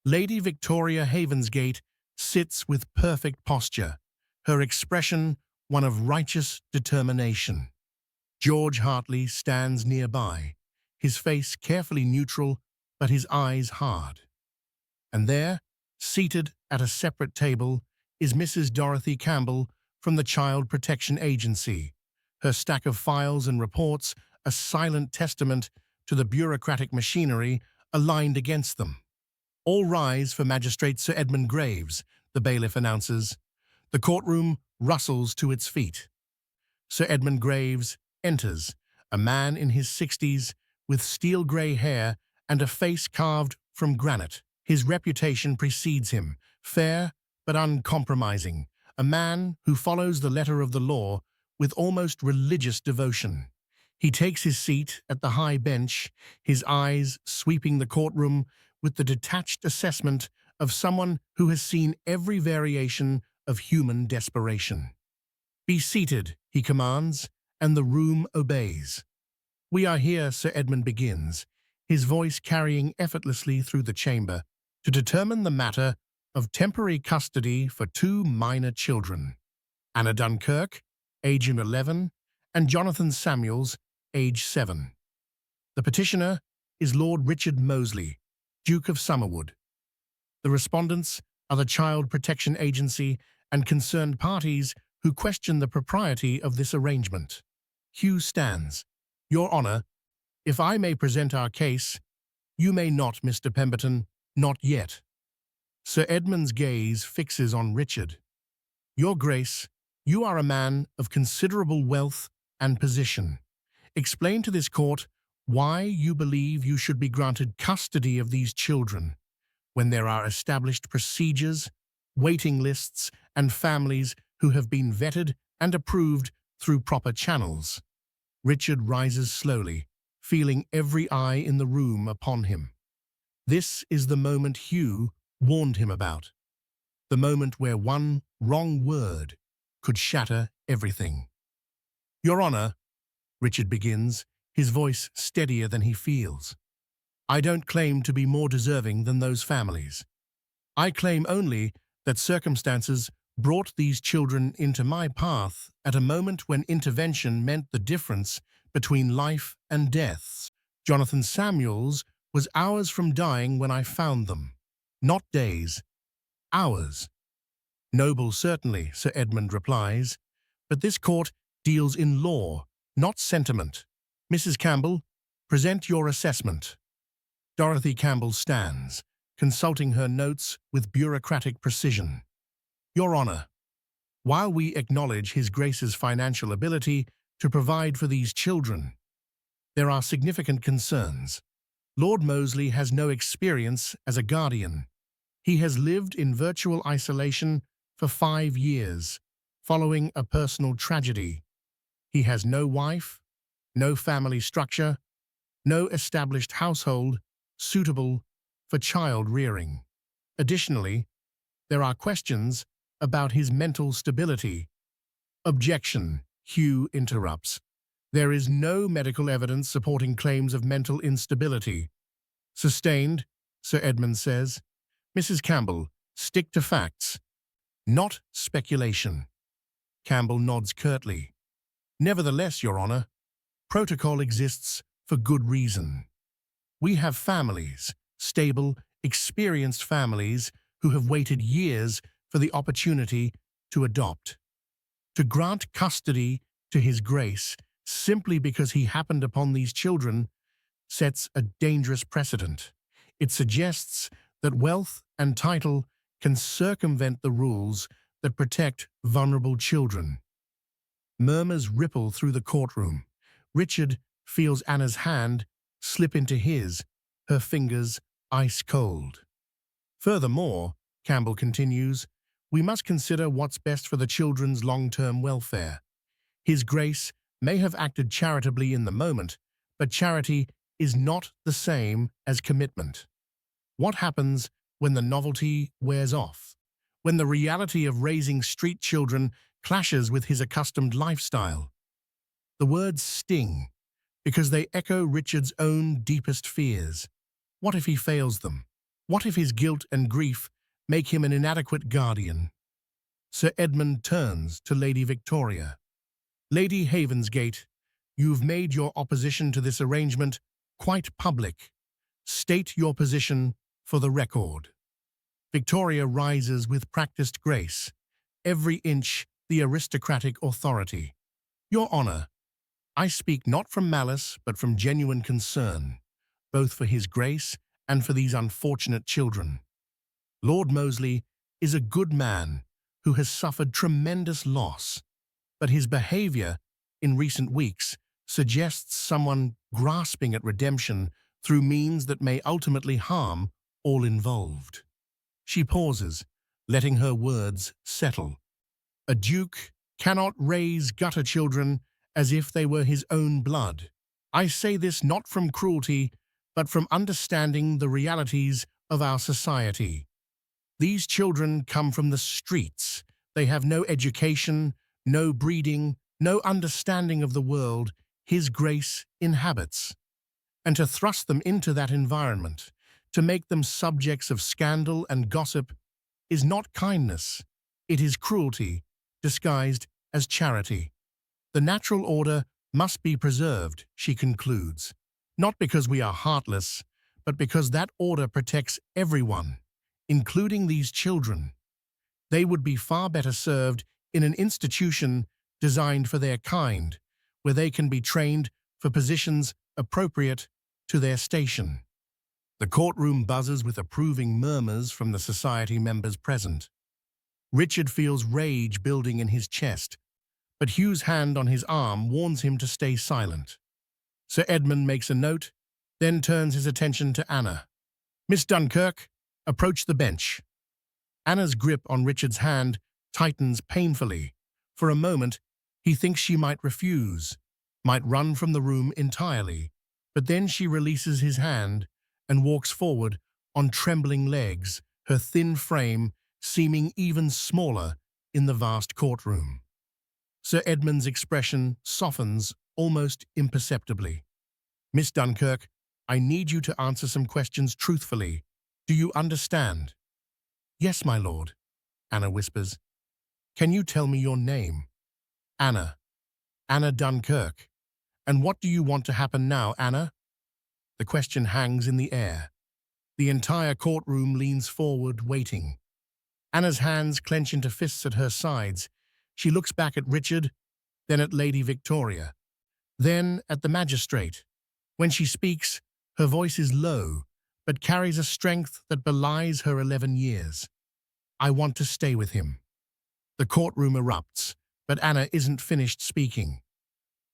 Lady Victoria Havensgate sits with perfect posture, her expression one of righteous determination. George Hartley stands nearby, his face carefully neutral but his eyes hard. And there, seated at a separate table, is Mrs. Dorothy Campbell from the Child Protection Agency, her stack of files and reports a silent testament to the bureaucratic machinery aligned against them. "All rise for Magistrate Sir Edmund Graves," the bailiff announces. The courtroom rustles to its feet. Sir Edmund Graves enters, a man in his 60s with steel-grey hair and a face carved from granite. His reputation precedes him, fair but uncompromising, a man who follows the letter of the law with almost religious devotion. He takes his seat at the high bench, his eyes sweeping the courtroom with the detached assessment of someone who has seen every variation of human desperation. "Be seated," he commands, and the room obeys. "We are here," Sir Edmund begins, his voice carrying effortlessly through the chamber, "to determine the matter of temporary custody for two minor children, Anna Dunkirk, age 11, and Jonathan Samuels, age 7. The petitioner is Lord Richard Mosley, Duke of Summerwood. The respondents are the Child Protection Agency and concerned parties who question the propriety of this arrangement." Hugh stands. "Your Honour, if I may present our case—" "You may not, Mr. Pemberton, not yet." Sir Edmund's gaze fixes on Richard. "Your Grace, you are a man of considerable wealth and position. Explain to this court why you believe you should be granted custody of these children when there are established procedures, waiting lists, and families who have been vetted and approved through proper channels." Richard rises slowly, feeling every eye in the room upon him. This is the moment Hugh warned him about. The moment where one wrong word could shatter everything. "Your Honour," Richard begins, his voice steadier than he feels, "I don't claim to be more deserving than those families. I claim only that circumstances brought these children into my path at a moment when intervention meant the difference between life and death. Jonathan Samuels was hours from dying when I found them. Not days. Hours." "Noble, certainly," Sir Edmund replies, "but this court deals in law, not sentiment. Mrs. Campbell, present your assessment." Dorothy Campbell stands, consulting her notes with bureaucratic precision. "Your Honour, while we acknowledge His Grace's financial ability to provide for these children, there are significant concerns. Lord Mosley has no experience as a guardian. He has lived in virtual isolation for 5 years, following a personal tragedy. He has no wife, no family structure, no established household suitable for child rearing. Additionally, there are questions about his mental stability." "Objection," Hugh interrupts. "There is no medical evidence supporting claims of mental instability." "Sustained," Sir Edmund says. "Mrs. Campbell, stick to facts, not speculation." Campbell nods curtly. "Nevertheless, Your Honour, protocol exists for good reason. We have families, stable, experienced families, who have waited years for the opportunity to adopt. To grant custody to His Grace simply because he happened upon these children sets a dangerous precedent. It suggests that wealth and title can circumvent the rules that protect vulnerable children." Murmurs ripple through the courtroom. Richard feels Anna's hand slip into his, her fingers ice cold. "Furthermore," Campbell continues, "we must consider what's best for the children's long-term welfare. His Grace may have acted charitably in the moment, but charity is not the same as commitment. What happens when the novelty wears off? When the reality of raising street children clashes with his accustomed lifestyle?" The words sting, because they echo Richard's own deepest fears. What if he fails them? What if his guilt and grief make him an inadequate guardian? Sir Edmund turns to Lady Victoria. "Lady Havensgate, you've made your opposition to this arrangement quite public. State your position for the record." Victoria rises with practiced grace, every inch the aristocratic authority. "Your Honour, I speak not from malice, but from genuine concern, both for his grace and for these unfortunate children. Lord Mosley is a good man who has suffered tremendous loss, but his behavior in recent weeks suggests someone grasping at redemption through means that may ultimately harm all involved. She pauses, letting her words settle. A duke cannot raise gutter children as if they were his own blood. I say this not from cruelty, but from understanding the realities of our society. These children come from the streets. They have no education, no breeding, no understanding of the world His Grace inhabits. And to thrust them into that environment, to make them subjects of scandal and gossip, is not kindness. It is cruelty, disguised as charity. The natural order must be preserved, she concludes, not because we are heartless, but because that order protects everyone, including these children. They would be far better served in an institution designed for their kind, where they can be trained for positions appropriate to their station. The courtroom buzzes with approving murmurs from the society members present. Richard feels rage building in his chest, but Hugh's hand on his arm warns him to stay silent. Sir Edmund makes a note, then turns his attention to Anna. "Miss Dunkirk, approach the bench." Anna's grip on Richard's hand tightens painfully. For a moment, he thinks she might refuse, might run from the room entirely, but then she releases his hand and walks forward on trembling legs, her thin frame seeming even smaller in the vast courtroom. Sir Edmund's expression softens almost imperceptibly. "Miss Dunkirk, I need you to answer some questions truthfully. Do you understand?" "Yes, my lord," Anna whispers. "Can you tell me your name?" "Anna. Anna Dunkirk. And what do you want to happen now, Anna?" The question hangs in the air. The entire courtroom leans forward, waiting. Anna's hands clench into fists at her sides. She looks back at Richard, then at Lady Victoria, then at the magistrate. When she speaks, her voice is low, but carries a strength that belies her 11 years. "I want to stay with him." The courtroom erupts, but Anna isn't finished speaking.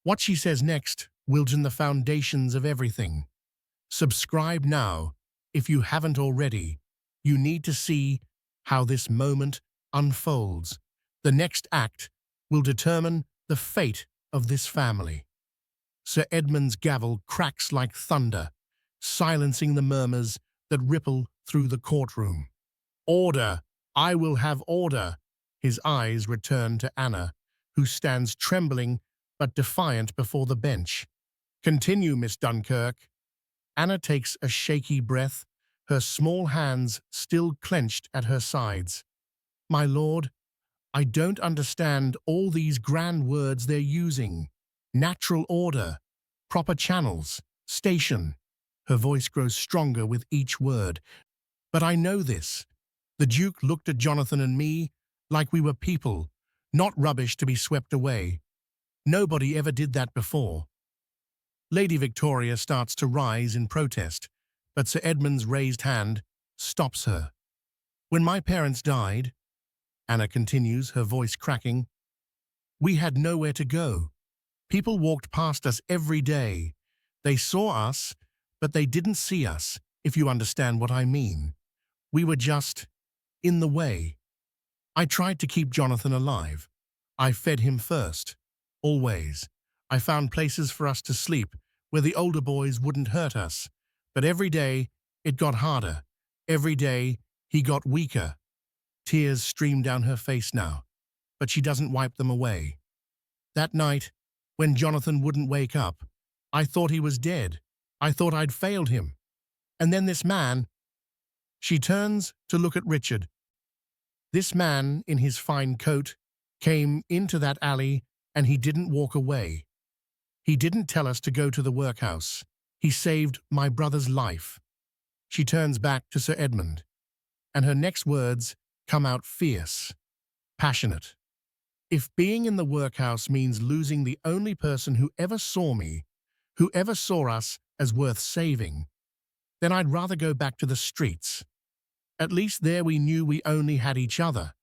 What she says next builds in the foundations of everything. Subscribe now if you haven't already. You need to see how this moment unfolds. The next act will determine the fate of this family. Sir Edmund's gavel cracks like thunder, silencing the murmurs that ripple through the courtroom. "Order! I will have order!" His eyes return to Anna, who stands trembling but defiant before the bench. "Continue, Miss Dunkirk." Anna takes a shaky breath, her small hands still clenched at her sides. "My lord, I don't understand all these grand words they're using. Natural order, proper channels, station." Her voice grows stronger with each word. "But I know this. The Duke looked at Jonathan and me like we were people, not rubbish to be swept away. Nobody ever did that before." Lady Victoria starts to rise in protest, but Sir Edmund's raised hand stops her. "When my parents died," Anna continues, her voice cracking, "we had nowhere to go. People walked past us every day. They saw us, but they didn't see us, if you understand what I mean. We were just in the way. I tried to keep Jonathan alive. I fed him first, always. I found places for us to sleep where the older boys wouldn't hurt us. But every day, it got harder. Every day, he got weaker." Tears stream down her face now, but she doesn't wipe them away. "That night, when Jonathan wouldn't wake up, I thought he was dead. I thought I'd failed him. And then this man—" She turns to look at Richard. "This man, in his fine coat, came into that alley and he didn't walk away. He didn't tell us to go to the workhouse. He saved my brother's life." She turns back to Sir Edmund, and her next words come out fierce, passionate. If being in the workhouse means losing the only person who ever saw me, who ever saw us as worth saving, then I'd rather go back to the streets. At least there we knew we only had each other.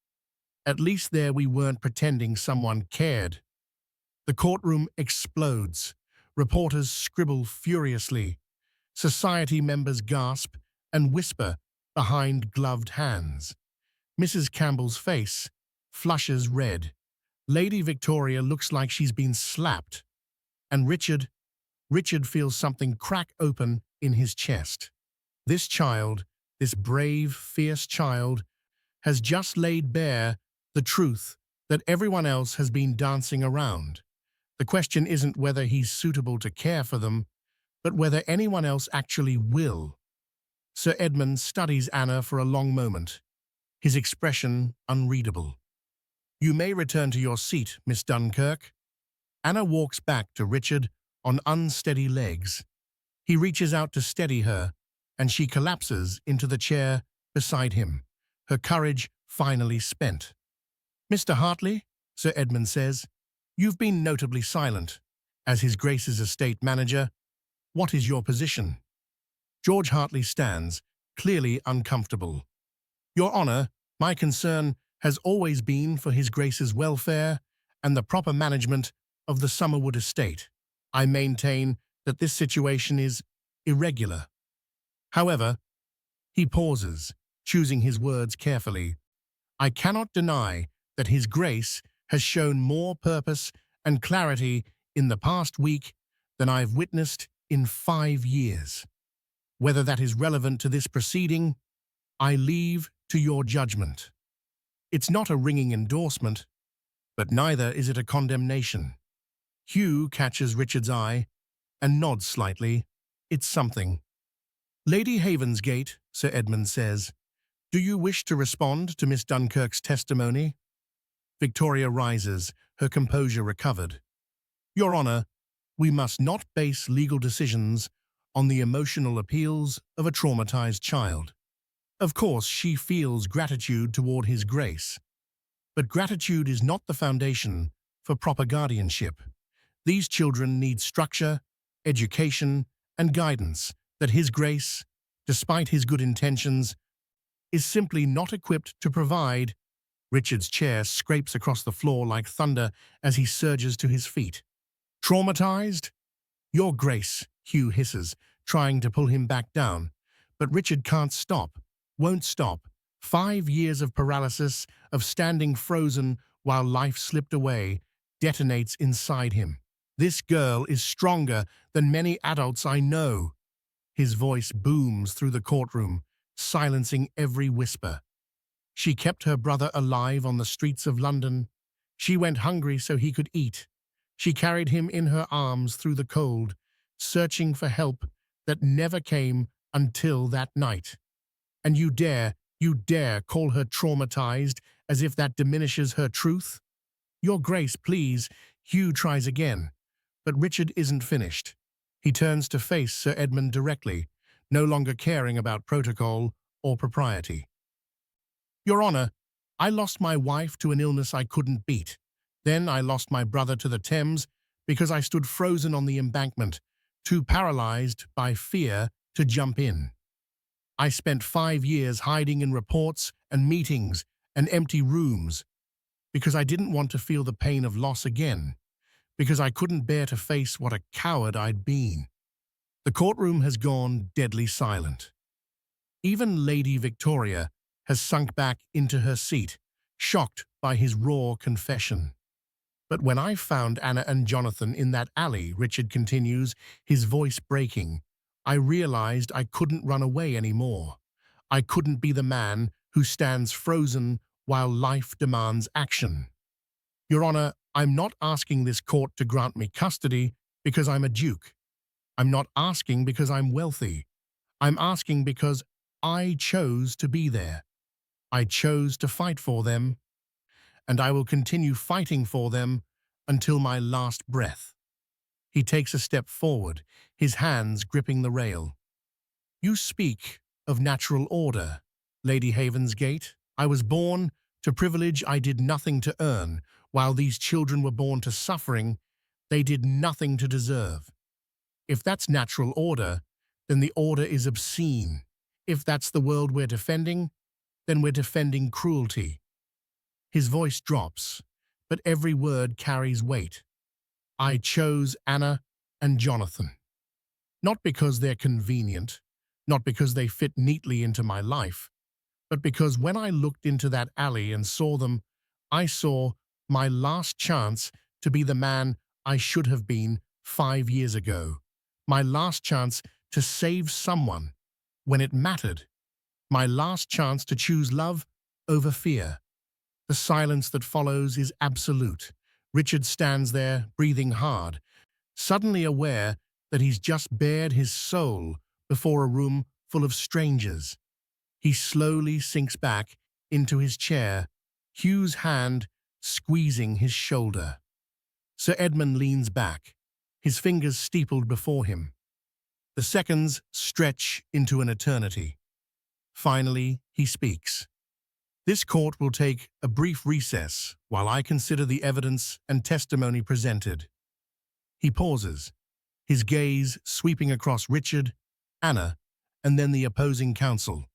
At least there we weren't pretending someone cared. The courtroom explodes. Reporters scribble furiously. Society members gasp and whisper behind gloved hands. Mrs. Campbell's face flushes red. Lady Victoria looks like she's been slapped. And Richard feels something crack open in his chest. This child, this brave, fierce child, has just laid bare the truth that everyone else has been dancing around. The question isn't whether he's suitable to care for them, but whether anyone else actually will. Sir Edmund studies Anna for a long moment, his expression unreadable. "You may return to your seat, Miss Dunkirk." Anna walks back to Richard on unsteady legs. He reaches out to steady her, and she collapses into the chair beside him, her courage finally spent. "Mr. Hartley," Sir Edmund says, "you've been notably silent. As His Grace's estate manager, what is your position?" George Hartley stands, clearly uncomfortable. "Your Honour, my concern has always been for His Grace's welfare and the proper management of the Summerwood estate. I maintain that this situation is irregular. However," he pauses, choosing his words carefully, "I cannot deny that His Grace has shown more purpose and clarity in the past week than I've witnessed in 5 years. Whether that is relevant to this proceeding, I leave to your judgment. It's not a ringing endorsement, but neither is it a condemnation." Hugh catches Richard's eye and nods slightly. "It's something." "Lady Havensgate," Sir Edmund says, "do you wish to respond to Miss Dunkirk's testimony?" Victoria rises, her composure recovered. "Your Honour, we must not base legal decisions on the emotional appeals of a traumatized child. Of course, she feels gratitude toward His Grace, but gratitude is not the foundation for proper guardianship. These children need structure, education, and guidance that His Grace, despite his good intentions, is simply not equipped to provide." Richard's chair scrapes across the floor like thunder as he surges to his feet. "Traumatized?" "Your Grace," Hugh hisses, trying to pull him back down. But Richard can't stop, won't stop. 5 years of paralysis, of standing frozen while life slipped away, detonates inside him. "This girl is stronger than many adults I know." His voice booms through the courtroom, silencing every whisper. "She kept her brother alive on the streets of London. She went hungry so he could eat. She carried him in her arms through the cold, searching for help that never came until that night. And you dare call her traumatized as if that diminishes her truth?" "Your Grace, please." Hugh tries again, but Richard isn't finished. He turns to face Sir Edmund directly, no longer caring about protocol or propriety. "Your Honour, I lost my wife to an illness I couldn't beat. Then I lost my brother to the Thames because I stood frozen on the embankment, too paralyzed by fear to jump in. I spent 5 years hiding in reports and meetings and empty rooms because I didn't want to feel the pain of loss again, because I couldn't bear to face what a coward I'd been." The courtroom has gone deadly silent. Even Lady Victoria has sunk back into her seat, shocked by his raw confession. "But when I found Anna and Jonathan in that alley," Richard continues, his voice breaking, "I realized I couldn't run away anymore. I couldn't be the man who stands frozen while life demands action. Your Honour, I'm not asking this court to grant me custody because I'm a duke. I'm not asking because I'm wealthy. I'm asking because I chose to be there. I chose to fight for them, and I will continue fighting for them until my last breath." He takes a step forward, his hands gripping the rail. "You speak of natural order, Lady Havensgate. I was born to privilege I did nothing to earn, While these children were born to suffering, they did nothing to deserve. If that's natural order, then the order is obscene. If that's the world we're defending, then we're defending cruelty. His voice drops, but every word carries weight. I chose Anna and Jonathan. Not because they're convenient, not because they fit neatly into my life, but because when I looked into that alley and saw them, I saw my last chance to be the man I should have been 5 years ago. My last chance to save someone when it mattered. My last chance to choose love over fear. The silence that follows is absolute. Richard stands there, breathing hard, suddenly aware that he's just bared his soul before a room full of strangers. He slowly sinks back into his chair, Hugh's hand squeezing his shoulder. Sir Edmund leans back, his fingers steepled before him. The seconds stretch into an eternity. Finally, he speaks. This court will take a brief recess while I consider the evidence and testimony presented. He pauses, his gaze sweeping across Richard, Anna, and then the opposing counsel.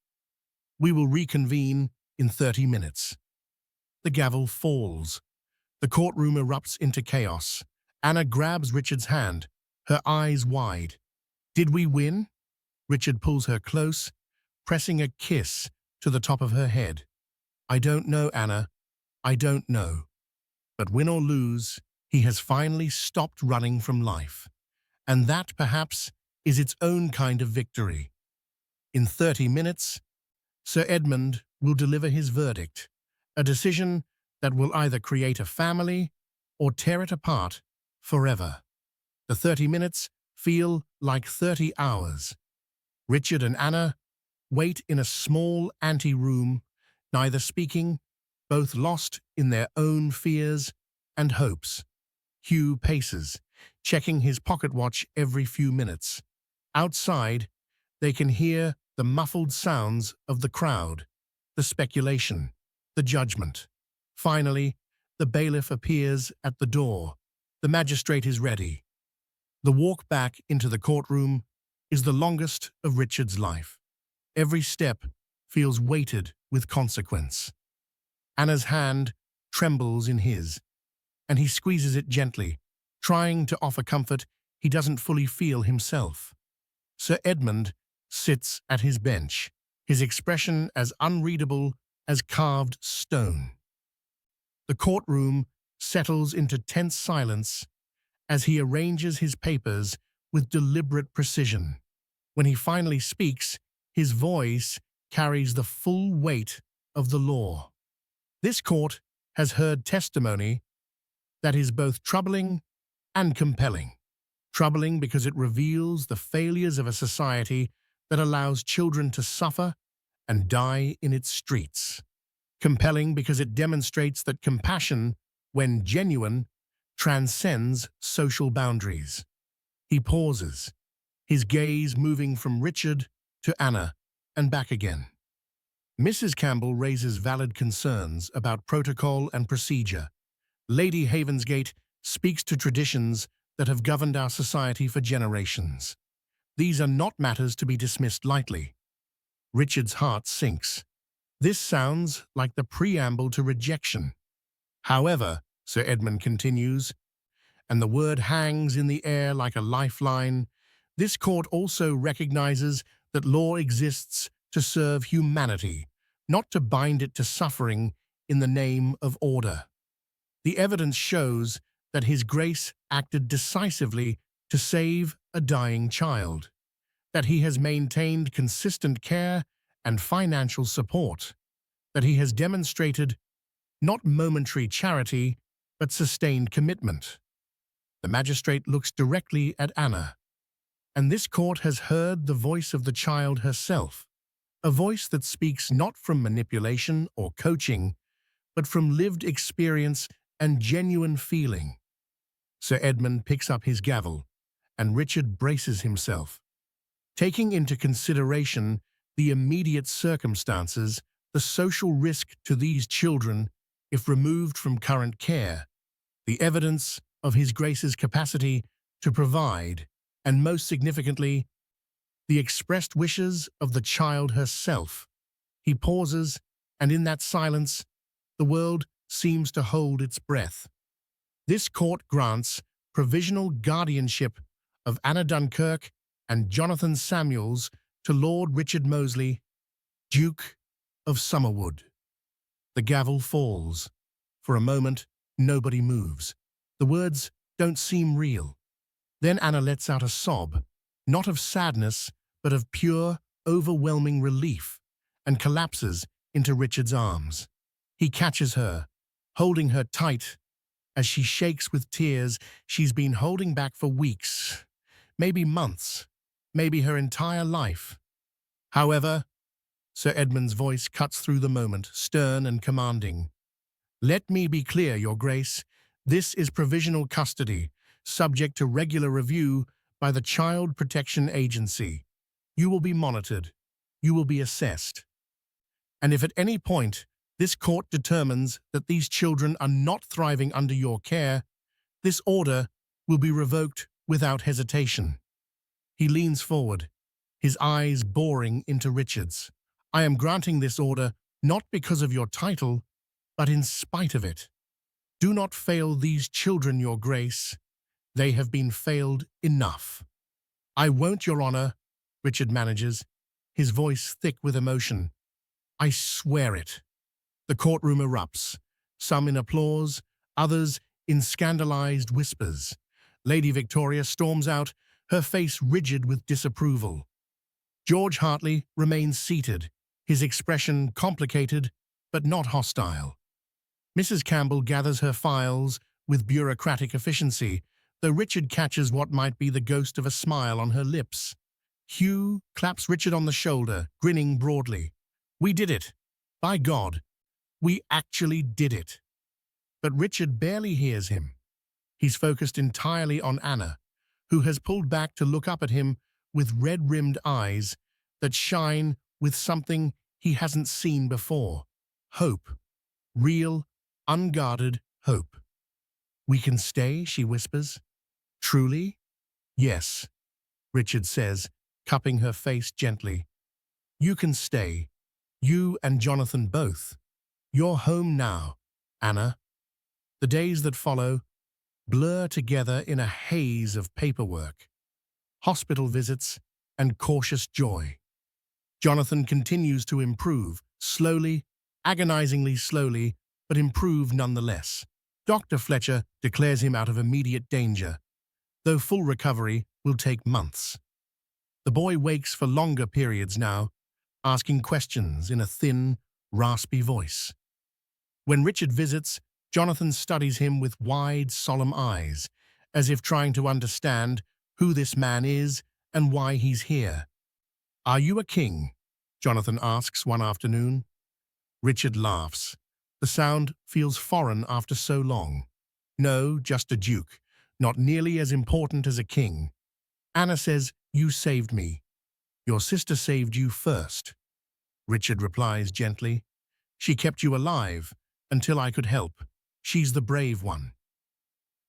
We will reconvene in 30 minutes. The gavel falls. The courtroom erupts into chaos. Anna grabs Richard's hand, her eyes wide. Did we win? Richard pulls her close, pressing a kiss to the top of her head. I don't know, Anna. I don't know. But win or lose, he has finally stopped running from life. And that, perhaps, is its own kind of victory. In 30 minutes, Sir Edmund will deliver his verdict, a decision that will either create a family or tear it apart forever. The 30 minutes feel like 30 hours. Richard and Anna wait in a small ante-room, neither speaking, both lost in their own fears and hopes. Hugh paces, checking his pocket watch every few minutes. Outside, they can hear the muffled sounds of the crowd, the speculation, the judgment. Finally, the bailiff appears at the door. The magistrate is ready. The walk back into the courtroom is the longest of Richard's life. Every step feels weighted with consequence. Anna's hand trembles in his, and he squeezes it gently, trying to offer comfort he doesn't fully feel himself. Sir Edmund sits at his bench, his expression as unreadable as carved stone. The courtroom settles into tense silence as he arranges his papers with deliberate precision. When he finally speaks, his voice carries the full weight of the law. This court has heard testimony that is both troubling and compelling. Troubling because it reveals the failures of a society that allows children to suffer and die in its streets. Compelling because it demonstrates that compassion, when genuine, transcends social boundaries. He pauses, his gaze moving from Richard to Anna and back again. Mrs. Campbell raises valid concerns about protocol and procedure. Lady Havensgate speaks to traditions that have governed our society for generations. These are not matters to be dismissed lightly. Richard's heart sinks. This sounds like the preamble to rejection. However, Sir Edmund continues, and the word hangs in the air like a lifeline, this court also recognizes that law exists to serve humanity, not to bind it to suffering in the name of order. The evidence shows that His Grace acted decisively to save a dying child, that he has maintained consistent care and financial support, that he has demonstrated not momentary charity, but sustained commitment. The magistrate looks directly at Anna, and this court has heard the voice of the child herself, a voice that speaks not from manipulation or coaching, but from lived experience and genuine feeling. Sir Edmund picks up his gavel, and Richard braces himself. Taking into consideration the immediate circumstances, the social risk to these children, if removed from current care, the evidence of his Grace's capacity to provide, and most significantly, the expressed wishes of the child herself. He pauses, and in that silence, the world seems to hold its breath. This court grants provisional guardianship of Anna Dunkirk and Jonathan Samuels to Lord Richard Mosley, Duke of Summerwood. The gavel falls. For a moment, nobody moves. The words don't seem real. Then Anna lets out a sob, not of sadness, but of pure, overwhelming relief, and collapses into Richard's arms. He catches her, holding her tight as she shakes with tears she's been holding back for weeks, maybe months, maybe her entire life. However, Sir Edmund's voice cuts through the moment, stern and commanding. "Let me be clear, Your Grace. This is provisional custody, subject to regular review by the Child Protection Agency. You will be monitored. You will be assessed. And if at any point this court determines that these children are not thriving under your care, this order will be revoked without hesitation." He leans forward, his eyes boring into Richard's. "I am granting this order not because of your title, but in spite of it. Do not fail these children, Your Grace. They have been failed enough." "I won't, Your Honor," Richard manages, his voice thick with emotion. "I swear it." The courtroom erupts, some in applause, others in scandalized whispers. Lady Victoria storms out, her face rigid with disapproval. George Hartley remains seated, his expression complicated but not hostile. Mrs. Campbell gathers her files with bureaucratic efficiency, though Richard catches what might be the ghost of a smile on her lips. Hugh claps Richard on the shoulder, grinning broadly. "We did it. By God, we actually did it." But Richard barely hears him. He's focused entirely on Anna, who has pulled back to look up at him with red-rimmed eyes that shine with something he hasn't seen before. Hope. Real, unguarded hope. "We can stay," she whispers. "Truly?" "Yes," Richard says, cupping her face gently. "You can stay. You and Jonathan both. You're home now, Anna." The days that follow blur together in a haze of paperwork, hospital visits, and cautious joy. Jonathan continues to improve, slowly, agonizingly slowly, but improve nonetheless. Dr. Fletcher declares him out of immediate danger, though full recovery will take months. The boy wakes for longer periods now, asking questions in a thin, raspy voice. When Richard visits, Jonathan studies him with wide, solemn eyes, as if trying to understand who this man is and why he's here. "Are you a king?" Jonathan asks one afternoon. Richard laughs. The sound feels foreign after so long. "No, just a duke, not nearly as important as a king. Anna says you saved me. Your sister saved you first." Richard replies gently. "She kept you alive until I could help. She's the brave one."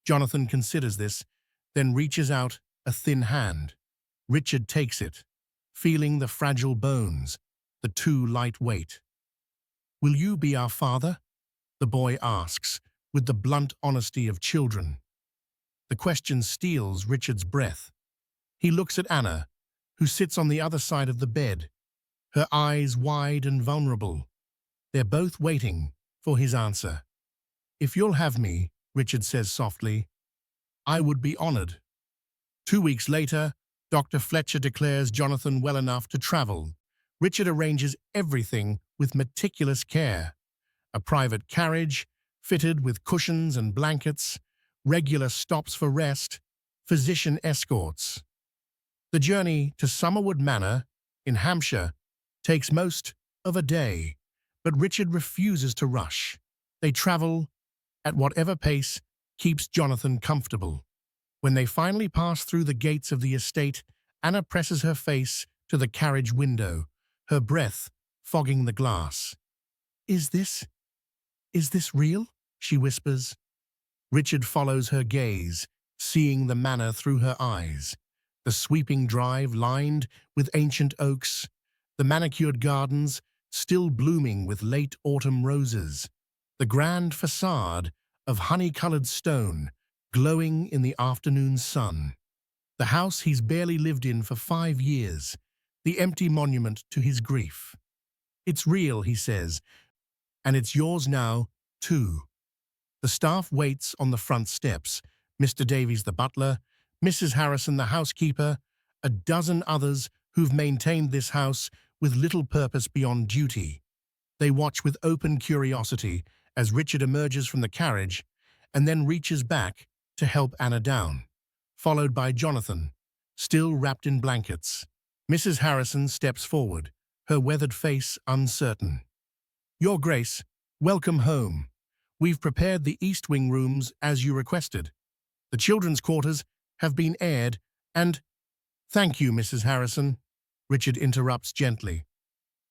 Jonathan considers this, then reaches out a thin hand. Richard takes it, feeling the fragile bones, the too light weight. "Will you be our father?" the boy asks, with the blunt honesty of children. The question steals Richard's breath. He looks at Anna, who sits on the other side of the bed, her eyes wide and vulnerable. They're both waiting for his answer. "If you'll have me," Richard says softly, "I would be honored." 2 weeks later, Dr. Fletcher declares Jonathan well enough to travel. Richard arranges everything with meticulous care. A private carriage, fitted with cushions and blankets, regular stops for rest, physician escorts. The journey to Summerwood Manor in Hampshire takes most of a day, but Richard refuses to rush. They travel at whatever pace keeps Jonathan comfortable. When they finally pass through the gates of the estate, Anna presses her face to the carriage window, her breath fogging the glass. Is Is this real? She whispers. Richard follows her gaze, seeing the manor through her eyes. The sweeping drive lined with ancient oaks, the manicured gardens still blooming with late autumn roses, the grand facade of honey-colored stone glowing in the afternoon sun. The house he's barely lived in for 5 years, the empty monument to his grief. It's real, he says, and it's yours now, too. The staff waits on the front steps, Mr. Davies the butler, Mrs. Harrison the housekeeper, a dozen others who've maintained this house with little purpose beyond duty. They watch with open curiosity as Richard emerges from the carriage and then reaches back to help Anna down, followed by Jonathan, still wrapped in blankets. Mrs. Harrison steps forward, her weathered face uncertain. Your Grace, welcome home. We've prepared the East Wing rooms as you requested. The children's quarters have been aired and— Thank you, Mrs. Harrison, Richard interrupts gently.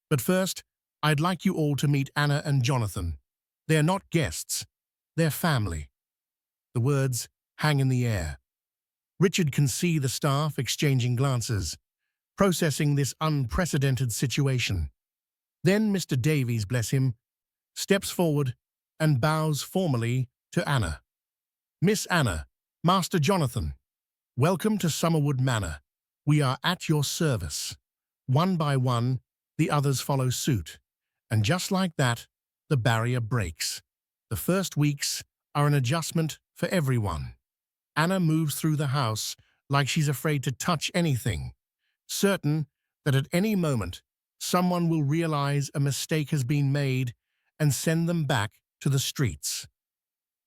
But first, I'd like you all to meet Anna and Jonathan. They're not guests, they're family. The words hang in the air. Richard can see the staff exchanging glances, processing this unprecedented situation. Then Mr. Davies, bless him, steps forward and bows formally to Anna. Miss Anna, Master Jonathan, welcome to Summerwood Manor. We are at your service. One by one, the others follow suit. And just like that, the barrier breaks. The first weeks are an adjustment for everyone. Anna moves through the house like she's afraid to touch anything, certain that at any moment, someone will realize a mistake has been made and send them back to the streets.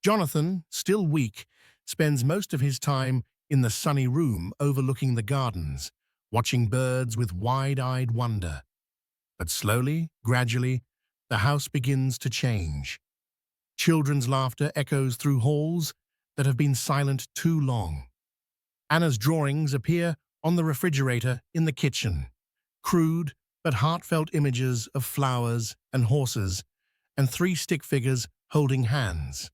Jonathan, still weak, spends most of his time in the sunny room overlooking the gardens, watching birds with wide-eyed wonder. But slowly, gradually, the house begins to change. Children's laughter echoes through halls that have been silent too long. Anna's drawings appear on the refrigerator in the kitchen, crude but heartfelt images of flowers and horses, and 3 stick figures holding hands.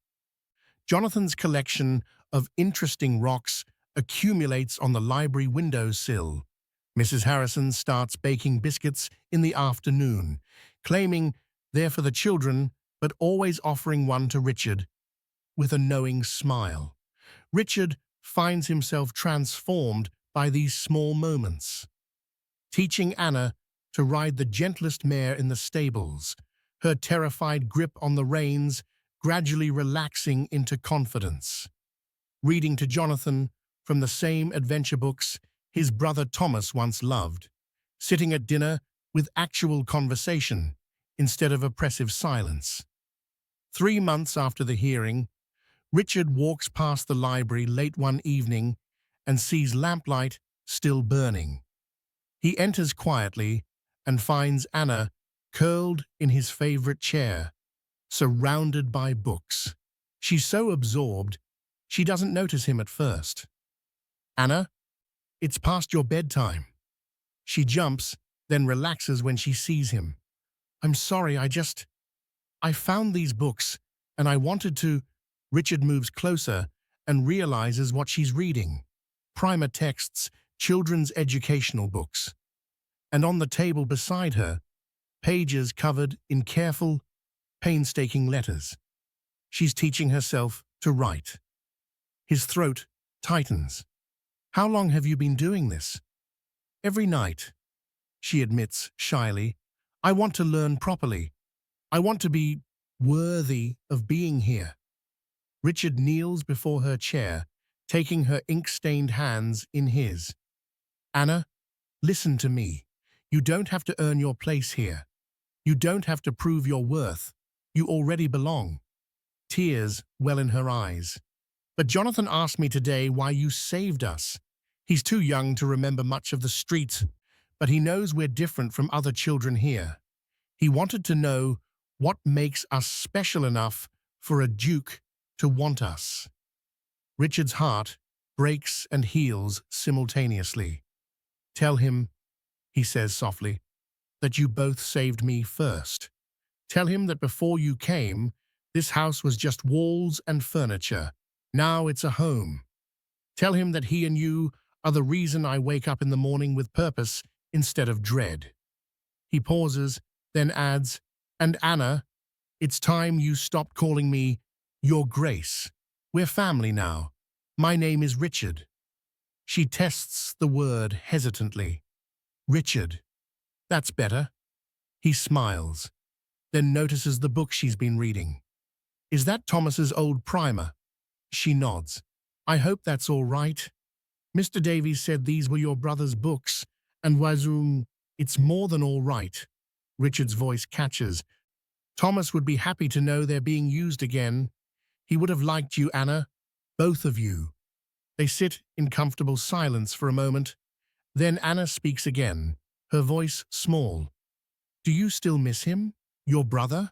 Jonathan's collection of interesting rocks accumulates on the library windowsill. Mrs. Harrison starts baking biscuits in the afternoon, claiming they're for the children, but always offering one to Richard with a knowing smile. Richard finds himself transformed by these small moments. Teaching Anna to ride the gentlest mare in the stables, her terrified grip on the reins gradually relaxing into confidence. Reading to Jonathan from the same adventure books his brother Thomas once loved, sitting at dinner with actual conversation instead of oppressive silence. 3 months after the hearing, Richard walks past the library late one evening and sees lamplight still burning. He enters quietly and finds Anna curled in his favorite chair, surrounded by books. She's so absorbed, she doesn't notice him at first. Anna, it's past your bedtime. She jumps, then relaxes when she sees him. I'm sorry, I found these books, and I wanted to— Richard moves closer and realizes what she's reading. Primer texts, children's educational books. And on the table beside her, pages covered in careful, painstaking letters. She's teaching herself to write. His throat tightens. How long have you been doing this? Every night, she admits shyly. I want to learn properly. I want to be worthy of being here. Richard kneels before her chair, taking her ink-stained hands in his. Anna, listen to me. You don't have to earn your place here. You don't have to prove your worth. You already belong. Tears well in her eyes. But Jonathan asked me today why you saved us. He's too young to remember much of the street, but he knows we're different from other children here. He wanted to know what makes us special enough for a duke to want us. Richard's heart breaks and heals simultaneously. Tell him, he says softly, that you both saved me first. Tell him that before you came, This house was just walls and furniture. Now it's a home. Tell him that he and you are the reason I wake up in the morning with purpose instead of dread." He pauses, then adds, "And Anna, it's time you stopped calling me Your Grace. We're family now. My name is Richard." She tests the word hesitantly. "Richard. That's better." He smiles, then notices the book she's been reading. "Is that Thomas's old primer?" She nods. "I hope that's all right. Mr. Davies said these were your brother's books, and it's more than all right." Richard's voice catches. "Thomas would be happy to know they're being used again. He would have liked you, Anna, both of you." They sit in comfortable silence for a moment. Then Anna speaks again, her voice small. "Do you still miss him, your brother?"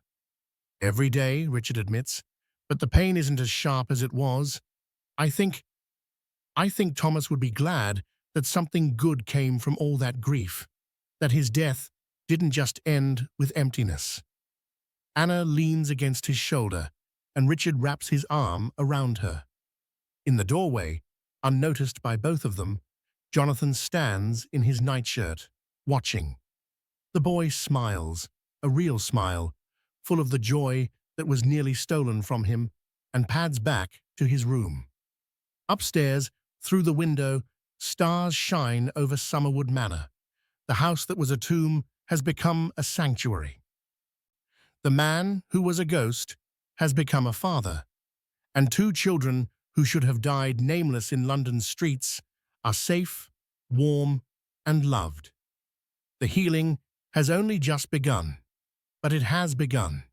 "Every day," Richard admits, "but the pain isn't as sharp as it was. I think Thomas would be glad that something good came from all that grief, that his death didn't just end with emptiness." Anna leans against his shoulder, and Richard wraps his arm around her. In the doorway, unnoticed by both of them, Jonathan stands in his nightshirt, watching. The boy smiles, a real smile, full of the joy that was nearly stolen from him, and pads back to his room. Upstairs, through the window, stars shine over Summerwood Manor. The house that was a tomb has become a sanctuary. The man who was a ghost has become a father, and two children who should have died nameless in London's streets are safe, warm, and loved. The healing has only just begun, but it has begun,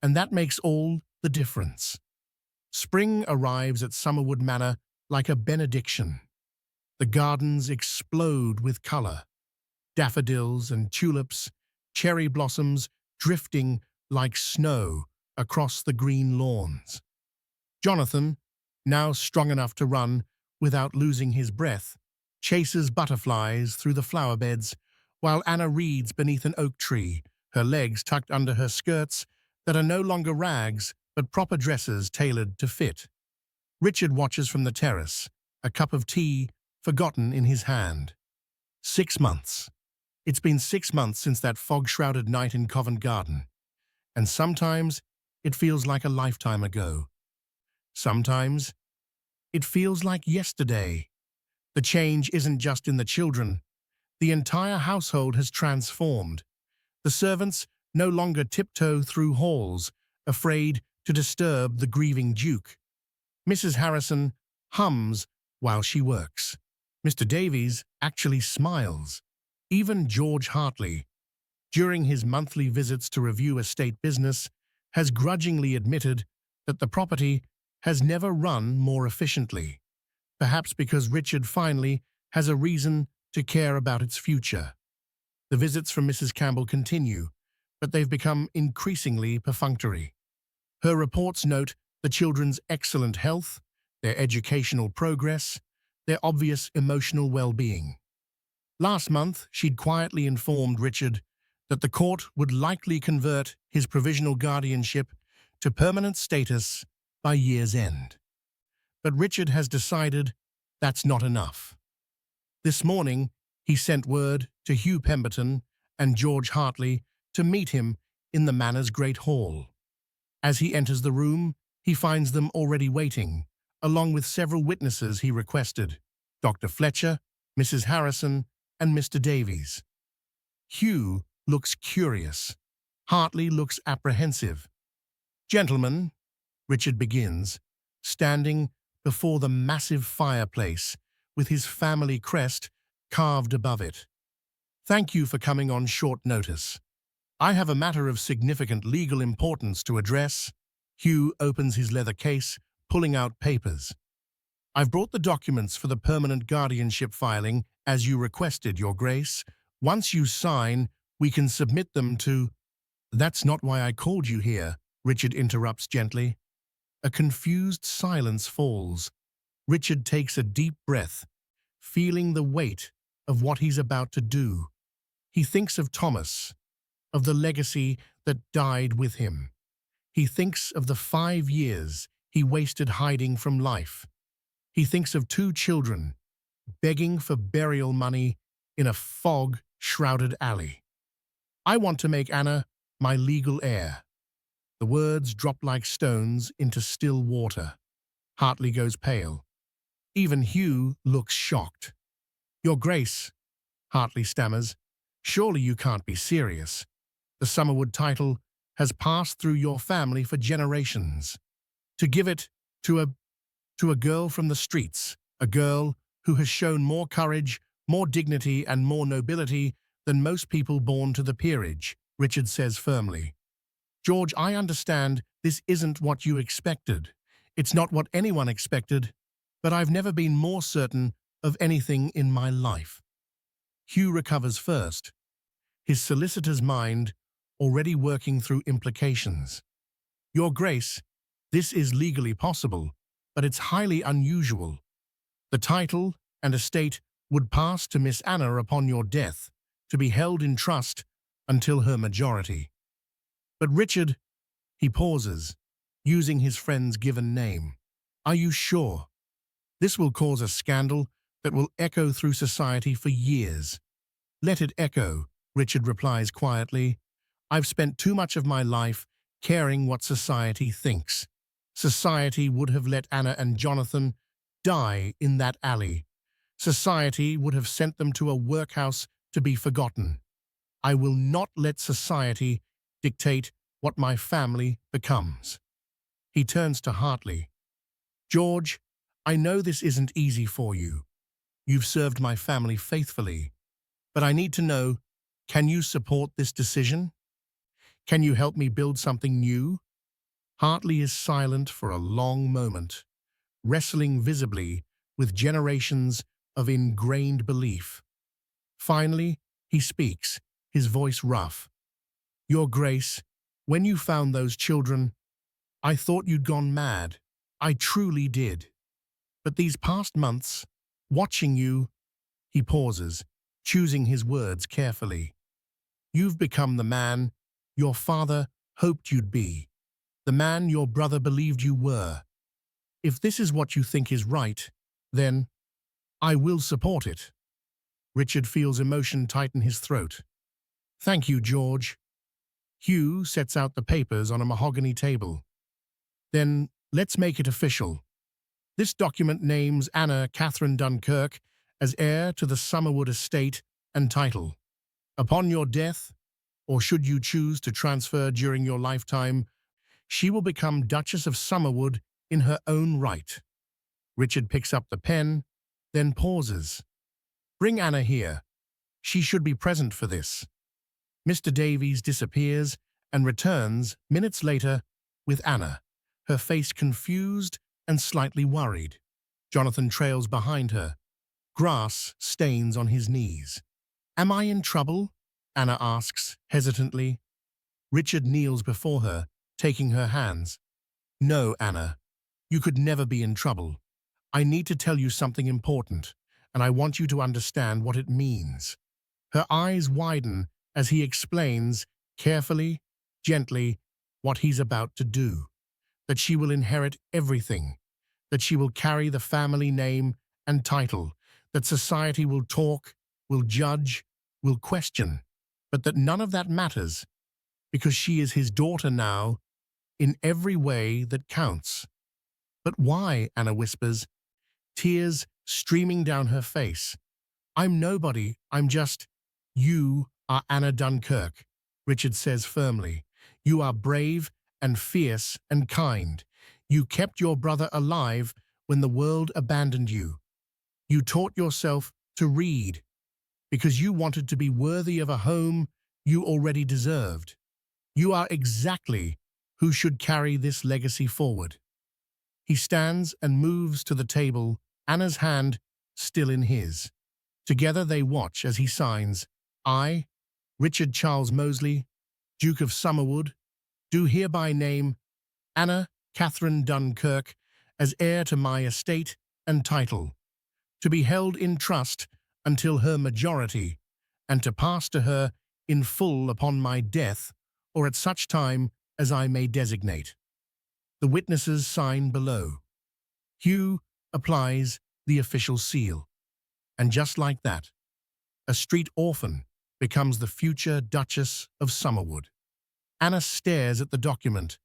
and that makes all the difference. Spring arrives at Summerwood Manor like a benediction. The gardens explode with color. Daffodils and tulips, cherry blossoms drifting like snow across the green lawns. Jonathan, now strong enough to run without losing his breath, chases butterflies through the flower beds, while Anna reads beneath an oak tree, her legs tucked under her skirts that are no longer rags but proper dresses tailored to fit. Richard watches from the terrace, a cup of tea forgotten in his hand. 6 months. It's been 6 months since that fog-shrouded night in Covent Garden, and sometimes it feels like a lifetime ago. Sometimes it feels like yesterday. The change isn't just in the children. The entire household has transformed. The servants no longer tiptoe through halls, afraid to disturb the grieving Duke. Mrs. Harrison hums while she works. Mr. Davies actually smiles. Even George Hartley, during his monthly visits to review estate business, has grudgingly admitted that the property has never run more efficiently, perhaps because Richard finally has a reason to care about its future. The visits from Mrs. Campbell continue, but they've become increasingly perfunctory. Her reports note the children's excellent health, their educational progress, their obvious emotional well-being. Last month, she'd quietly informed Richard that the court would likely convert his provisional guardianship to permanent status by year's end. But Richard has decided that's not enough. This morning, he sent word to Hugh Pemberton and George Hartley to meet him in the manor's great hall. As he enters the room, he finds them already waiting, along with several witnesses he requested: Dr. Fletcher, Mrs. Harrison, and Mr. Davies. Hugh looks curious. Hartley looks apprehensive. "Gentlemen," Richard begins, standing before the massive fireplace with his family crest carved above it. "Thank you for coming on short notice. I have a matter of significant legal importance to address." Hugh opens his leather case, pulling out papers. "I've brought the documents for the permanent guardianship filing as you requested, Your Grace. Once you sign, we can submit them to—" "That's not why I called you here," Richard interrupts gently. A confused silence falls. Richard takes a deep breath, feeling the weight of what he's about to do. He thinks of Thomas, of the legacy that died with him. He thinks of the 5 years he wasted hiding from life. He thinks of 2 children begging for burial money in a fog-shrouded alley. I want to make Anna my legal heir. The words drop like stones into still water. Hartley goes pale. Even Hugh looks shocked. Your Grace, Hartley stammers, surely you can't be serious. The Summerwood title has passed through your family for generations. To give it to a girl from the streets, a girl who has shown more courage, more dignity, and more nobility than most people born to the peerage, Richard says firmly. George, I understand this isn't what you expected. It's not what anyone expected, but I've never been more certain of anything in my life. Hugh recovers first, his solicitor's mind already working through implications. Your Grace, this is legally possible, but it's highly unusual. The title and estate would pass to Miss Anna upon your death, to be held in trust until her majority. But Richard, he pauses, using his friend's given name. Are you sure? This will cause a scandal that will echo through society for years. Let it echo, Richard replies quietly. I've spent too much of my life caring what society thinks. Society would have let Anna and Jonathan die in that alley. Society would have sent them to a workhouse to be forgotten. I will not let society dictate what my family becomes. He turns to Hartley. George, I know this isn't easy for you. You've served my family faithfully. But I need to know, can you support this decision? Can you help me build something new? Hartley is silent for a long moment, wrestling visibly with generations of ingrained belief. Finally, he speaks, his voice rough. Your Grace, when you found those children, I thought you'd gone mad. I truly did. But these past months, watching you, he pauses, choosing his words carefully. You've become the man your father hoped you'd be, the man your brother believed you were. If this is what you think is right, then I will support it. Richard feels emotion tighten his throat. Thank you, George. Hugh sets out the papers on a mahogany table. Then let's make it official. This document names Anna Catherine Dunkirk as heir to the Summerwood estate and title. Upon your death, or should you choose to transfer during your lifetime, she will become Duchess of Summerwood in her own right. Richard picks up the pen, then pauses. Bring Anna here. She should be present for this. Mr. Davies disappears and returns minutes later with Anna, her face confused and slightly worried. Jonathan trails behind her. Grass stains on his knees. Am I in trouble? Anna asks, hesitantly. Richard kneels before her, taking her hands. No, Anna. You could never be in trouble. I need to tell you something important, and I want you to understand what it means. Her eyes widen as he explains, carefully, gently, what he's about to do. That she will inherit everything. That she will carry the family name and title. That society will talk, will judge, will question. But that none of that matters, because she is his daughter now, in every way that counts. But why, Anna whispers, tears streaming down her face. I'm nobody, I'm just... You are Anna Dunkirk, Richard says firmly. You are brave and fierce and kind. You kept your brother alive when the world abandoned you. You taught yourself to read, because you wanted to be worthy of a home you already deserved. You are exactly who should carry this legacy forward. He stands and moves to the table, Anna's hand still in his. Together they watch as he signs, I, Richard Charles Mosley, Duke of Summerwood, do hereby name Anna Catherine Dunkirk as heir to my estate and title, to be held in trust until her majority, and to pass to her in full upon my death or at such time as I may designate. The witnesses sign below. Hugh applies the official seal. And just like that, a street orphan becomes the future Duchess of Summerwood. Anna stares at the document,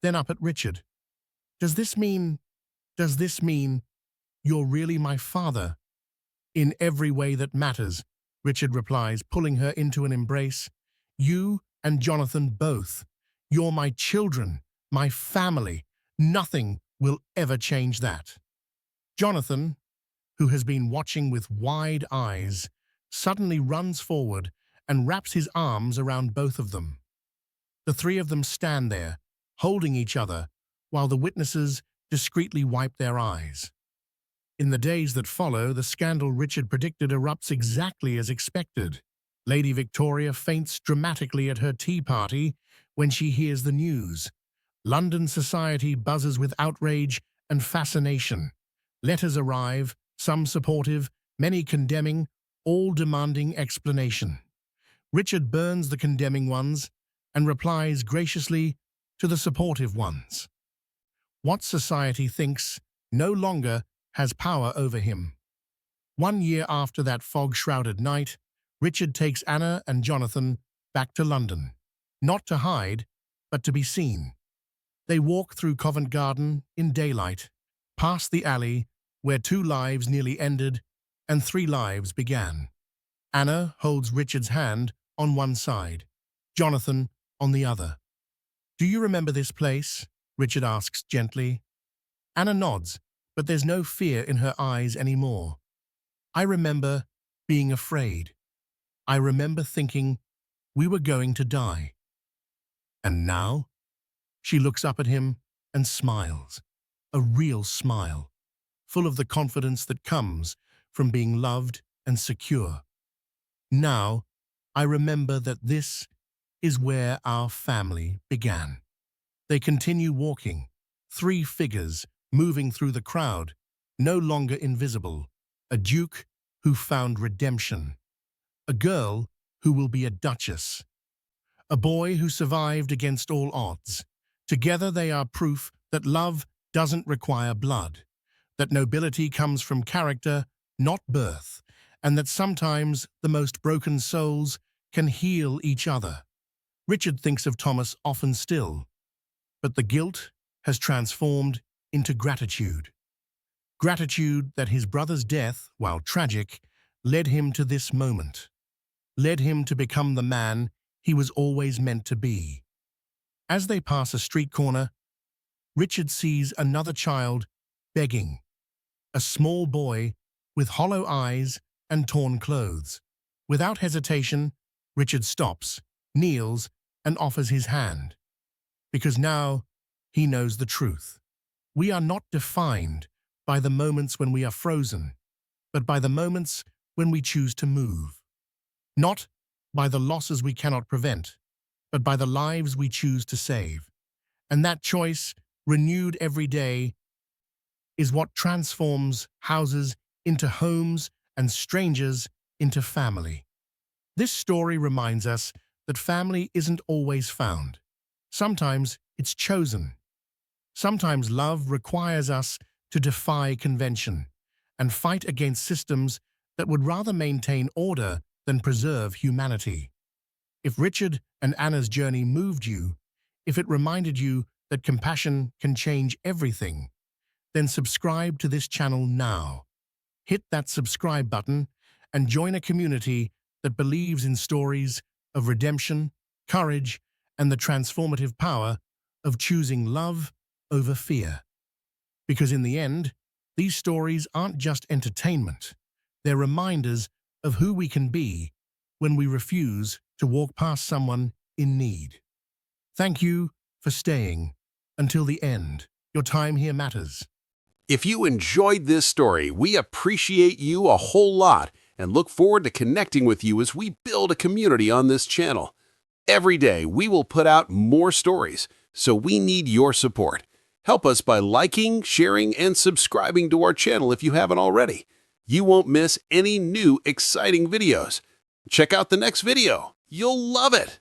then up at Richard. Does this mean you're really my father? In every way that matters, Richard replies, pulling her into an embrace. You and Jonathan both. You're my children, my family. Nothing will ever change that. Jonathan, who has been watching with wide eyes, suddenly runs forward and wraps his arms around both of them. The three of them stand there, holding each other, while the witnesses discreetly wipe their eyes. In the days that follow, the scandal Richard predicted erupts exactly as expected. Lady Victoria faints dramatically at her tea party when she hears the news. London society buzzes with outrage and fascination. Letters arrive, some supportive, many condemning, all demanding explanation. Richard burns the condemning ones and replies graciously to the supportive ones. What society thinks no longer has power over him. 1 year after that fog-shrouded night, Richard takes Anna and Jonathan back to London, not to hide, but to be seen. They walk through Covent Garden in daylight, past the alley where 2 lives nearly ended and 3 lives began. Anna holds Richard's hand on one side, Jonathan on the other. Do you remember this place? Richard asks gently. Anna nods, but there's no fear in her eyes anymore. I remember being afraid. I remember thinking we were going to die. And now? She looks up at him and smiles, a real smile, full of the confidence that comes from being loved and secure. Now, I remember that this is where our family began. They continue walking, 3 figures moving through the crowd, no longer invisible, a duke who found redemption, a girl who will be a duchess, a boy who survived against all odds. Together they are proof that love doesn't require blood, that nobility comes from character, not birth, and that sometimes the most broken souls can heal each other. Richard thinks of Thomas often still, but the guilt has transformed into gratitude. Gratitude that his brother's death, while tragic, led him to this moment, led him to become the man he was always meant to be. As they pass a street corner, Richard sees another child begging, a small boy with hollow eyes and torn clothes. Without hesitation, Richard stops, kneels, and offers his hand. Because now he knows the truth. We are not defined by the moments when we are frozen, but by the moments when we choose to move. Not by the losses we cannot prevent, but by the lives we choose to save. And that choice, renewed every day, is what transforms houses into homes and strangers into family. This story reminds us that family isn't always found. Sometimes it's chosen. Sometimes love requires us to defy convention and fight against systems that would rather maintain order than preserve humanity. If Richard and Anna's journey moved you, if it reminded you that compassion can change everything, then subscribe to this channel now. Hit that subscribe button and join a community that believes in stories of redemption, courage, and the transformative power of choosing love over fear. Because in the end, these stories aren't just entertainment. They're reminders of who we can be when we refuse to walk past someone in need. Thank you for staying until the end. Your time here matters. If you enjoyed this story, we appreciate you a whole lot and look forward to connecting with you as we build a community on this channel. Every day, we will put out more stories, so we need your support. Help us by liking, sharing, and subscribing to our channel if you haven't already. You won't miss any new exciting videos. Check out the next video. You'll love it!